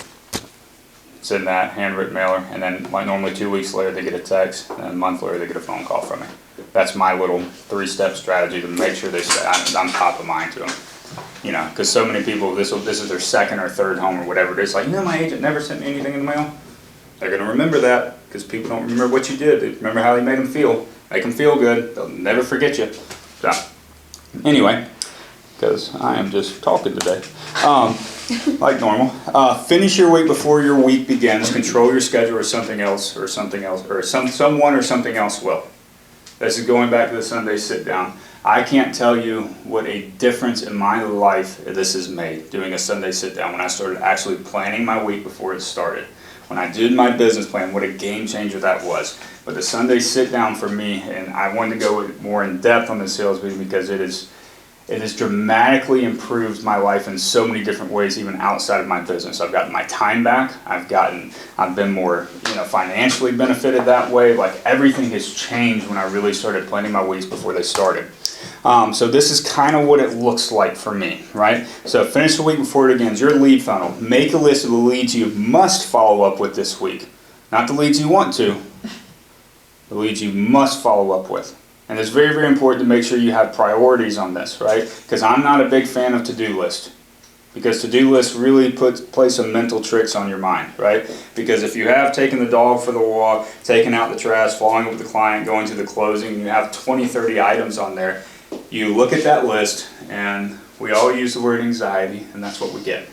Send that, handwritten mailer, and then normally 2 weeks later they get a text, and then a month later they get a phone call from me. That's my little 3-step strategy to make sure I'm top of mind to them. Because so many people, this is their 2nd or 3rd home or whatever it is. Like, my agent never sent me anything in the mail. They're going to remember that because people don't remember what you did. They remember how you made them feel. Make them feel good. They'll never forget you. So, anyway, because I am just talking today. Like normal. Finish your week before your week begins. Control your schedule or something else, or someone or something else will. This is going back to the Sunday sit down. I can't tell you what a difference in my life this has made, doing a Sunday sit down when I started actually planning my week before it started. When I did my business plan, what a game changer that was. But the Sunday sit down for me, and I wanted to go more in depth on the sales meeting because it has dramatically improved my life in so many different ways, even outside of my business. I've gotten my time back. I've been more, financially benefited that way. Like everything has changed when I really started planning my weeks before they started. So this is kind of what it looks like for me, right? So finish the week before it begins. Your lead funnel. Make a list of the leads you must follow up with this week. Not the leads you want to. The leads you must follow up with. And it's very, very important to make sure you have priorities on this, right? Because I'm not a big fan of to-do lists. Because to-do lists really play some mental tricks on your mind, right? Because if you have taken the dog for the walk, taking out the trash, following up with the client, going to the closing, you have 20, 30 items on there, you look at that list, and we all use the word anxiety, and that's what we get,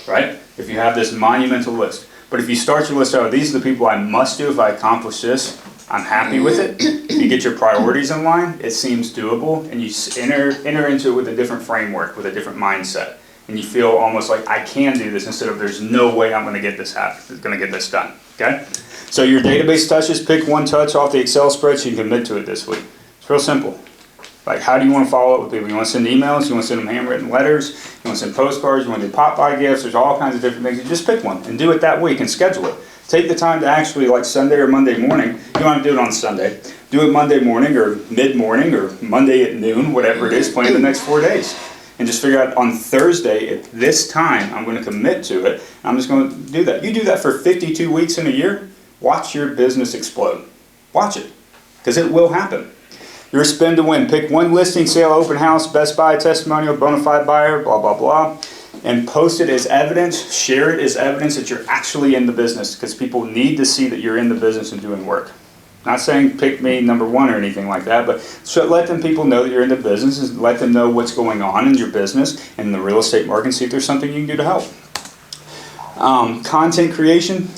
right? If you have this monumental list. But if you start your list out, these are the people I must do if I accomplish this, I'm happy with it. If you get your priorities in line, it seems doable, and you enter into it with a different framework, with a different mindset. And you feel almost like I can do this instead of there's no way I'm going to get this done. Okay? So your database touches, pick one touch off the Excel spreadsheet and commit to it this week. It's real simple. Like, how do you want to follow up with people? You want to send emails? You want to send them handwritten letters? You want to send postcards? You want to do pop-by gifts? There's all kinds of different things. You just pick one and do it that week and schedule it. Take the time to actually, like Sunday or Monday morning, you don't have to do it on Sunday. Do it Monday morning or mid-morning or Monday at noon, whatever it is, plan the next 4 days. And just figure out on Thursday at this time, I'm going to commit to it. I'm just going to do that. You do that for 52 weeks in a year, watch your business explode. Watch it, because it will happen. Your spin to win. Pick one listing, sale, open house, Best Buy, testimonial, bona fide buyer, blah, blah, blah. And post it as evidence, share it as evidence that you're actually in the business, because people need to see that you're in the business and doing work. Not saying pick me number one or anything like that, but so let them people know that you're in the business, and let them know what's going on in your business and the real estate market, and see if there's something you can do to help. Content creation,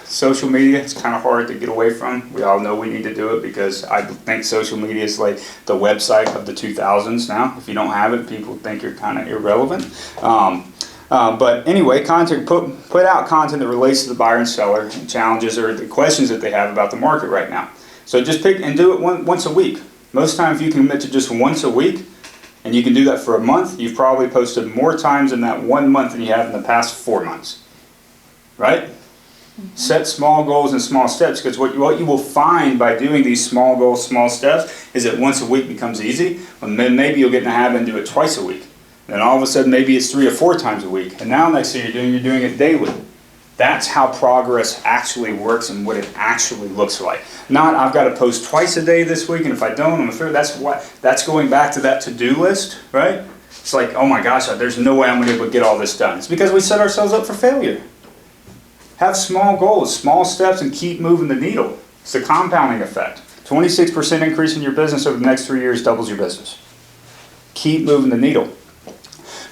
social media, it's kind of hard to get away from. We all know we need to do it because I think social media is like the website of the 2000s now. If you don't have it, people think you're kind of irrelevant. But anyway, content, put out content that relates to the buyer and seller challenges or the questions that they have about the market right now. So just pick and do it once a week. Most times if you can commit to just once a week, and you can do that for a month, you've probably posted more times in that 1 month than you have in the past 4 months. Right? Set small goals and small steps, because what you will find by doing these small goals, small steps, is that once a week becomes easy, and then maybe you'll get in the habit and do it twice a week. Then all of a sudden maybe it's 3 or 4 times a week. And now next thing you're doing it daily. That's how progress actually works and what it actually looks like. Not I've got to post twice a day this week, and if I don't, I'm through. That's going back to that to-do list, right? It's like, oh my gosh, there's no way I'm going to be able to get all this done. It's because we set ourselves up for failure. Have small goals, small steps, and keep moving the needle. It's the compounding effect. 26% increase in your business over the next 3 years doubles your business. Keep moving the needle.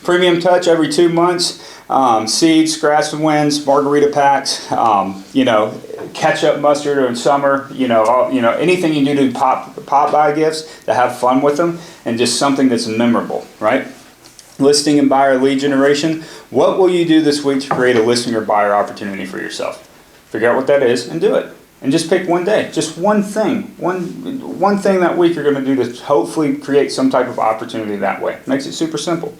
Premium touch every 2 months. Seeds, scratch and wins, margarita packs, ketchup, mustard in summer, anything you do to pop by gifts to have fun with them, and just something that's memorable, right? Listing and buyer lead generation. What will you do this week to create a listing or buyer opportunity for yourself? Figure out what that is and do it. And just pick one day, just one thing. One thing that week you're going to do to hopefully create some type of opportunity that way. Makes it super simple.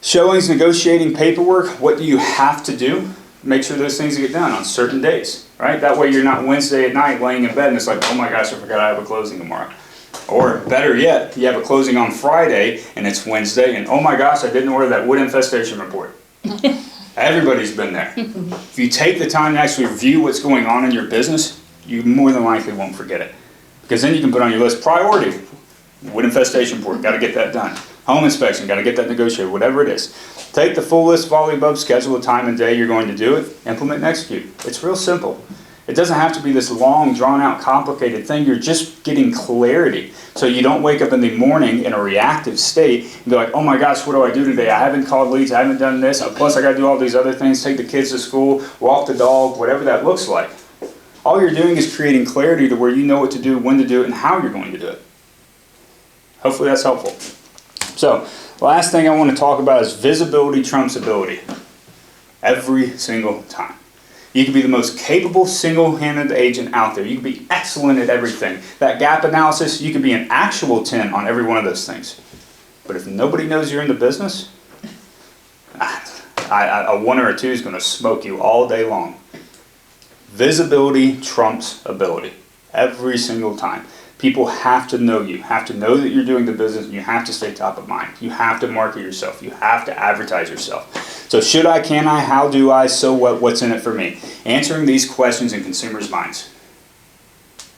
Showings, negotiating, paperwork. What do you have to do? Make sure those things get done on certain days, right? That way you're not Wednesday at night laying in bed and it's like, oh my gosh, I forgot I have a closing tomorrow. Or better yet, you have a closing on Friday and it's Wednesday and oh my gosh, I didn't order that wood infestation report. Everybody's been there. If you take the time to actually review what's going on in your business, you more than likely won't forget it. Because then you can put on your list, priority, wood infestation report, got to get that done. Home inspection, got to get that negotiated, whatever it is. Take the full list of all the above, schedule the time and day you're going to do it, implement and execute. It's real simple. It doesn't have to be this long, drawn-out, complicated thing. You're just getting clarity. So you don't wake up in the morning in a reactive state and be like, oh my gosh, what do I do today? I haven't called leads, I haven't done this, plus I got to do all these other things, take the kids to school, walk the dog, whatever that looks like. All you're doing is creating clarity to where you know what to do, when to do it, and how you're going to do it. Hopefully that's helpful. So, last thing I want to talk about is visibility trumps ability. Every single time. You can be the most capable single-handed agent out there. You can be excellent at everything. That gap analysis, you can be an actual 10 on every one of those things. But if nobody knows you're in the business, a 1 or a 2 is going to smoke you all day long. Visibility trumps ability. Every single time. People have to know you, have to know that you're doing the business, and you have to stay top of mind. You have to market yourself. You have to advertise yourself. So should I, can I, how do I, so what, what's in it for me? Answering these questions in consumers' minds.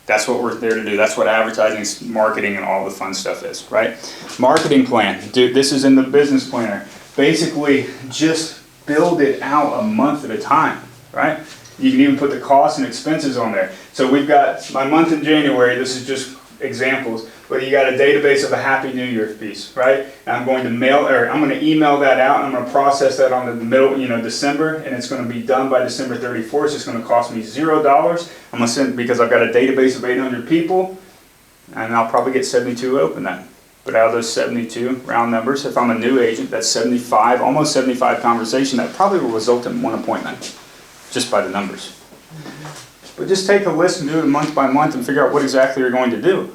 That's what we're there to do. That's what advertising, marketing, and all the fun stuff is, right? Marketing plan. Dude, this is in the business planner. Basically, just build it out a month at a time, right? You can even put the costs and expenses on there. So we've got my month in January. This is just examples, but you got a database of a Happy New Year piece, right? And I'm going to email that out, and I'm going to process that on the middle, December, and it's going to be done by December 31st. It's going to cost me $0. I'm going to send, because I've got a database of 800 people, and I'll probably get 72 open then. But out of those 72 round numbers, if I'm a new agent, that's 75, almost 75 conversation. That probably will result in one appointment, just by the numbers. But just take a list and do it month by month and figure out what exactly you're going to do.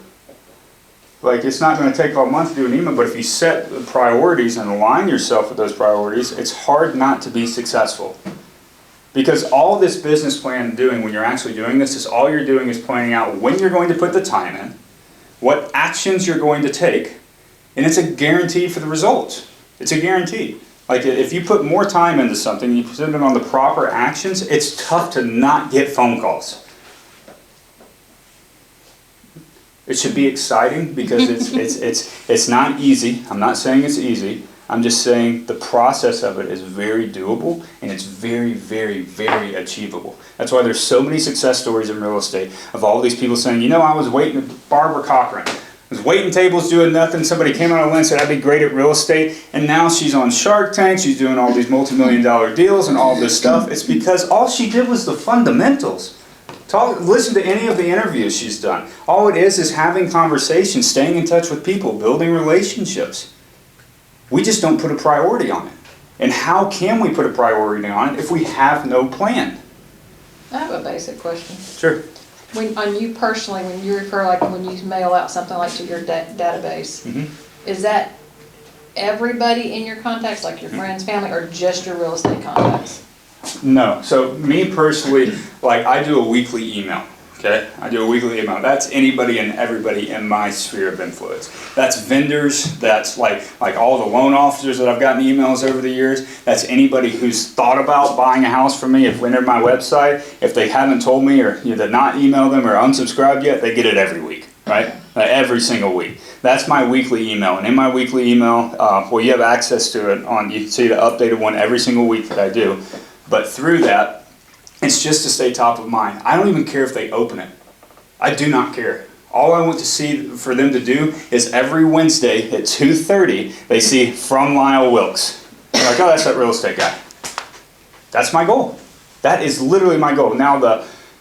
Like, it's not going to take all month to do an email, but if you set the priorities and align yourself with those priorities, it's hard not to be successful. Because all this business plan doing, when you're actually doing this, is all you're doing is planning out when you're going to put the time in, what actions you're going to take, and it's a guarantee for the results. It's a guarantee. Like, if you put more time into something, you put it on the proper actions, it's tough to not get phone calls. It should be exciting because it's not easy. I'm not saying it's easy. I'm just saying the process of it is very doable and it's very, very, very achievable. That's why there's so many success stories in real estate of all these people saying, I was waiting, Barbara Cochran. I was waiting tables doing nothing. Somebody came on a list and said, I'd be great at real estate. And now she's on Shark Tank. She's doing all these multi-million-dollar deals and all this stuff. It's because all she did was the fundamentals. Listen to any of the interviews she's done. All it is having conversations, staying in touch with people, building relationships. We just don't put a priority on it. And how can we put a priority on it if we have no plan? I have a basic question. Sure. On you personally, when you refer, like when you mail out something like to your database, Mm-hmm. is that everybody in your contacts, like your friends, family, or just your real estate contacts? No. So me personally, like I do a weekly email. Okay, I do a weekly email. That's anybody and everybody in my sphere of influence. That's vendors. That's like all the loan officers that I've gotten emails over the years. That's anybody who's thought about buying a house from me. If they enter my website, if they haven't told me or did not email them or unsubscribed yet, they get it every week, right? Every single week. That's my weekly email. And in my weekly email, you have access to it you can see the updated one every single week that I do. But through that, it's just to stay top of mind. I don't even care if they open it. I do not care. All I want to see for them to do is every Wednesday at 2:30, they see from Lyle Wilkes. They're like, oh, that's that real estate guy. That's my goal. That is literally my goal. Now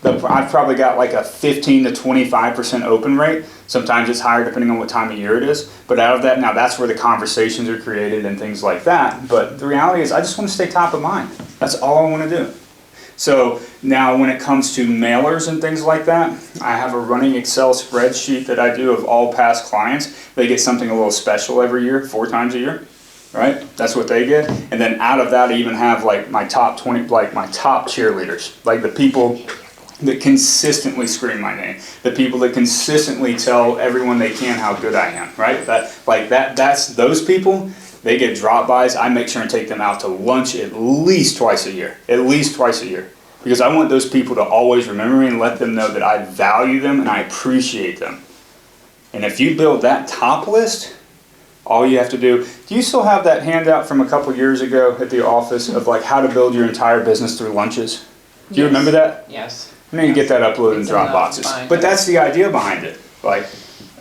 I've probably got like a 15 to 25% open rate. Sometimes it's higher depending on what time of year it is. But out of that, now that's where the conversations are created and things like that. But the reality is I just want to stay top of mind. That's all I want to do. So now when it comes to mailers and things like that, I have a running Excel spreadsheet that I do of all past clients. They get something a little special every year, 4 times a year, right? That's what they get. And then out of that, I even have like my top 20, like my top cheerleaders, like the people that consistently scream my name, the people that consistently tell everyone they can how good I am, right? That's those people. They get drop-bys. I make sure and take them out to lunch at least twice a year. At least twice a year. Because I want those people to always remember me and let them know that I value them and I appreciate them. And if you build that top list, all you have to do you still have that handout from a couple years ago at the office of like how to build your entire business through lunches? Do you remember that? Yes. I need to get that uploaded in It's in the Dropboxes. binder. But that's the idea behind it. Like,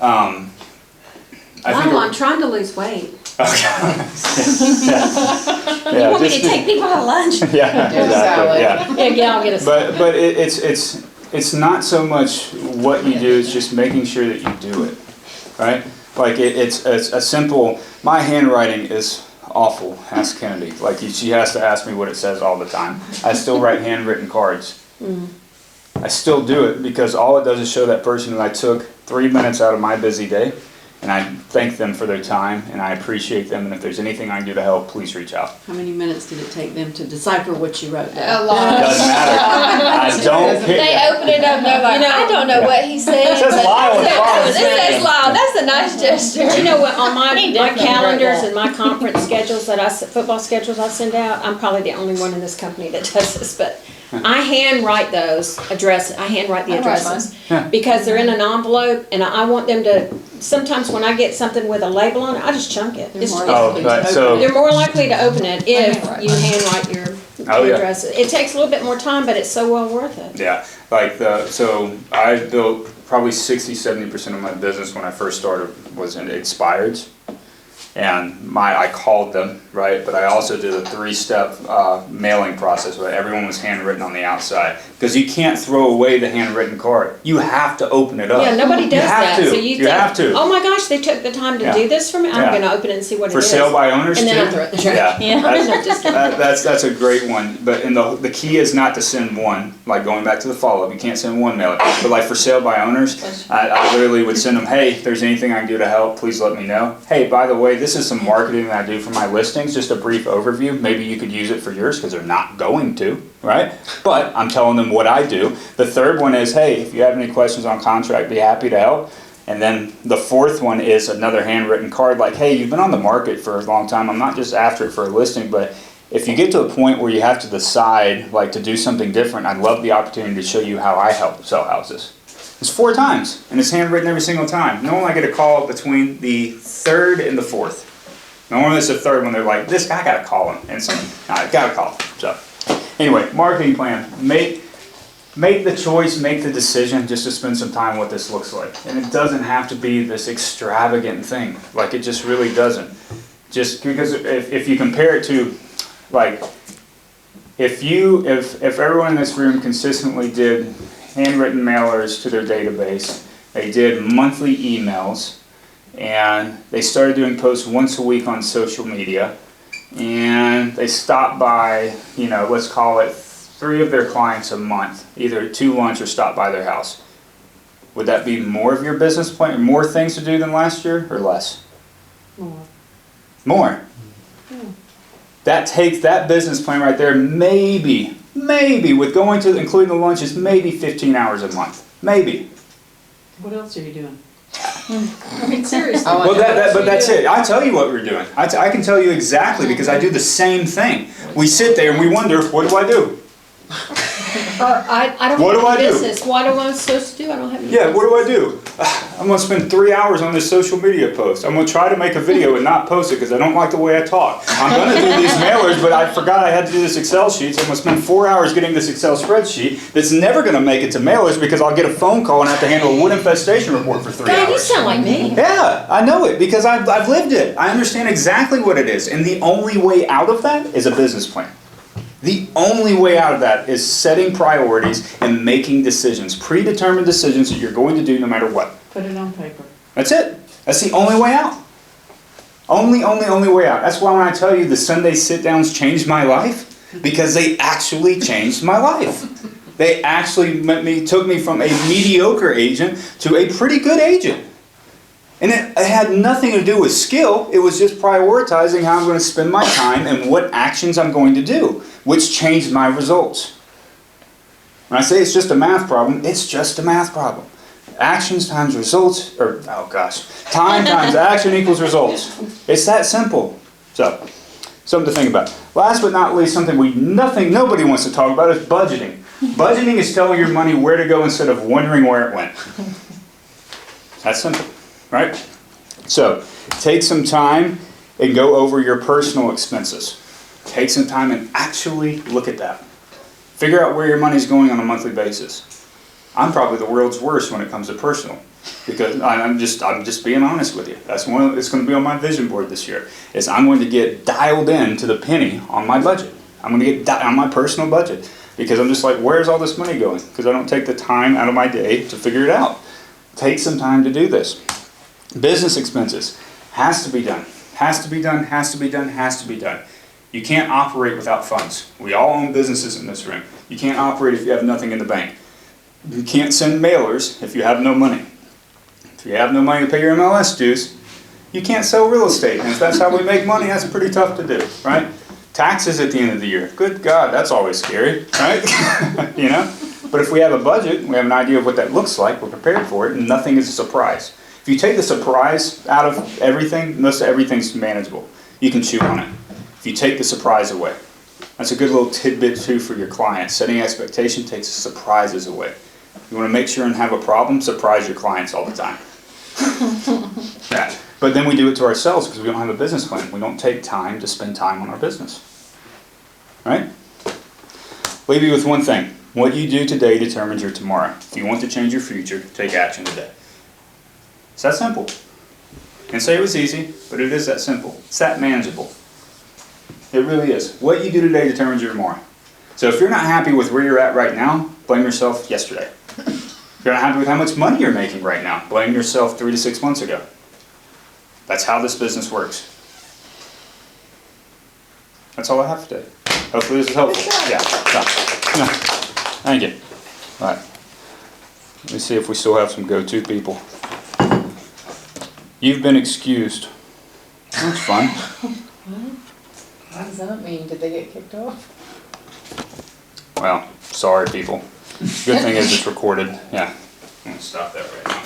I think I'm trying to lose weight. yeah. You want me to take people to lunch? Yeah, Do a exactly. salad. Yeah. Yeah, I'll get a salad. But it's not so much what you do, it's just making sure that you do it, right? Like it's a simple, my handwriting is awful, ask Kennedy. Like she has to ask me what it says all the time. I still write handwritten cards. I still do it because all it does is show that person that I took 3 minutes out of my busy day And I thank them for their time, and I appreciate them, and if there's anything I can do to help, please reach out. How many minutes did it take them to decipher what you wrote A down? lot. Doesn't matter. I don't They care. open it up and they're like, I don't know what he said. It says but Lyle on the bottom. It says Lyle, that's a nice gesture. You know what, on my He definitely calendars wrote that. and my conference schedules football schedules I send out, I'm probably the only one in this company that does this, but I handwrite those I handwrite the I write addresses. Because they're in an envelope and I want them to, sometimes when I get something with a label on it, I just chunk it. It's- more Oh, likely but to so- open They're more likely to open it if handwrite you handwrite your Oh, yeah. addresses. It takes a little bit more time, but it's so well worth it. Yeah, so I built probably 60-70% of my business when I first started was in expireds. And I called them, right, but I also did a 3-step mailing process where everyone was handwritten on the outside. Because you can't throw away the handwritten card, you have to open it up. Yeah, nobody does You have that. to. So You think, have to. oh my gosh, they took the time to Yeah. do this for me. I'm Yeah. gonna open it and see what it For is. sale by owners too. And then I'll throw it in the trash. Yeah, I'm just kidding. that's a great one, but the key is not to send one, like going back to the follow-up, you can't send one mailer. But like for sale by owners, I literally would send them, hey, if there's anything I can do to help, please let me know. Hey, by the way, this is some marketing that I do for my listings, just a brief overview, maybe you could use it for yours, because they're not going to, right? But I'm telling them what I do. The third one is, hey, if you have any questions on contract, be happy to help. And then the fourth one is another handwritten card, like, hey, you've been on the market for a long time, I'm not just after it for a listing, but if you get to a point where you have to decide, like, to do something different, I'd love the opportunity to show you how I help sell houses. It's 4 times, and it's handwritten every single time. Normally I get a call between the 3rd and the 4th. Normally it's the 3rd when they're like, this guy, I gotta call him, and so, I gotta call him, so. Anyway, marketing plan, make the choice, make the decision, just to spend some time what this looks like. And it doesn't have to be this extravagant thing, like it just really doesn't. Just because if you compare it to, like, if everyone in this room consistently did handwritten mailers to their database, they did monthly emails, and they started doing posts once a week on social media, and they stopped by, let's call it 3 of their clients a month, either to lunch or stop by their house. Would that be more of your business plan, more things to do than last year, or less? More. That business plan right there, maybe with going to, including the lunches, maybe 15 hours a month, maybe. What else are you doing? I mean, seriously. Well, but that's it. I tell you what we're doing. I can tell you exactly, because I do the same thing. We sit there and we wonder, what do I do? Or I don't What do have I a do? business. What am I supposed to do? I don't have any. Yeah, what do I do? I'm gonna spend 3 hours on this social media post. I'm gonna try to make a video and not post it because I don't like the way I talk. I'm gonna do these mailers, but I forgot I had to do this Excel sheet, so I'm gonna spend 4 hours getting this Excel spreadsheet that's never gonna make it to mailers because I'll get a phone call and have to handle a wood infestation report for 3 God, you hours. sound like me. Yeah, I know it because I've lived it. I understand exactly what it is, and the only way out of that is a business plan. The only way out of that is setting priorities and making decisions, predetermined decisions that you're going to do no matter what. Put it on paper. That's it. That's the only way out. Only way out. That's why when I tell you the Sunday sit-downs changed my life, because they actually changed my life. They actually took me from a mediocre agent to a pretty good agent. And it had nothing to do with skill, it was just prioritizing how I'm going to spend my time and what actions I'm going to do, which changed my results. When I say it's just a math problem, it's just a math problem. Actions times results, time times action equals results. It's that simple. So, something to think about. Last but not least, something nobody wants to talk about is budgeting. Budgeting is telling your money where to go instead of wondering where it went. That's simple. Right? So, take some time and go over your personal expenses. Take some time and actually look at that. Figure out where your money's going on a monthly basis. I'm probably the world's worst when it comes to personal, because I'm just being honest with you. It's going to be on my vision board this year. Is I'm going to get dialed in to the penny on my budget. I'm going to get on my personal budget, because I'm just like, where's all this money going? Because I don't take the time out of my day to figure it out. Take some time to do this. Business expenses has to be done. Has to be done, has to be done, has to be done. You can't operate without funds. We all own businesses in this room. You can't operate if you have nothing in the bank. You can't send mailers if you have no money. If you have no money to pay your MLS dues, you can't sell real estate. And if that's how we make money, that's pretty tough to do, right? Taxes at the end of the year. Good God, that's always scary, right? You know? But if we have a budget, we have an idea of what that looks like, we're prepared for it, and nothing is a surprise. If you take the surprise out of everything, most of everything's manageable. You can chew on it. If you take the surprise away. That's a good little tidbit too for your clients. Setting expectation takes surprises away. You want to make sure and have a problem, surprise your clients all the time. Yeah. But then we do it to ourselves because we don't have a business plan. We don't take time to spend time on our business. Right? Leave you with one thing. What you do today determines your tomorrow. If you want to change your future, take action today. It's that simple. Can't say it was easy, but it is that simple. It's that manageable. It really is. What you do today determines your tomorrow. So if you're not happy with where you're at right now, blame yourself yesterday. If you're not happy with how much money you're making right now, blame yourself 3 to 6 months ago. That's how this business works. That's all I have today. Hopefully this is helpful. Yeah. No. Thank you. All right. Let me see if we still have some go-to people. You've been excused. That's fun. What does that mean? Did they get kicked off? Well, sorry people. Good thing is it's recorded. Yeah. I'm gonna stop that right now.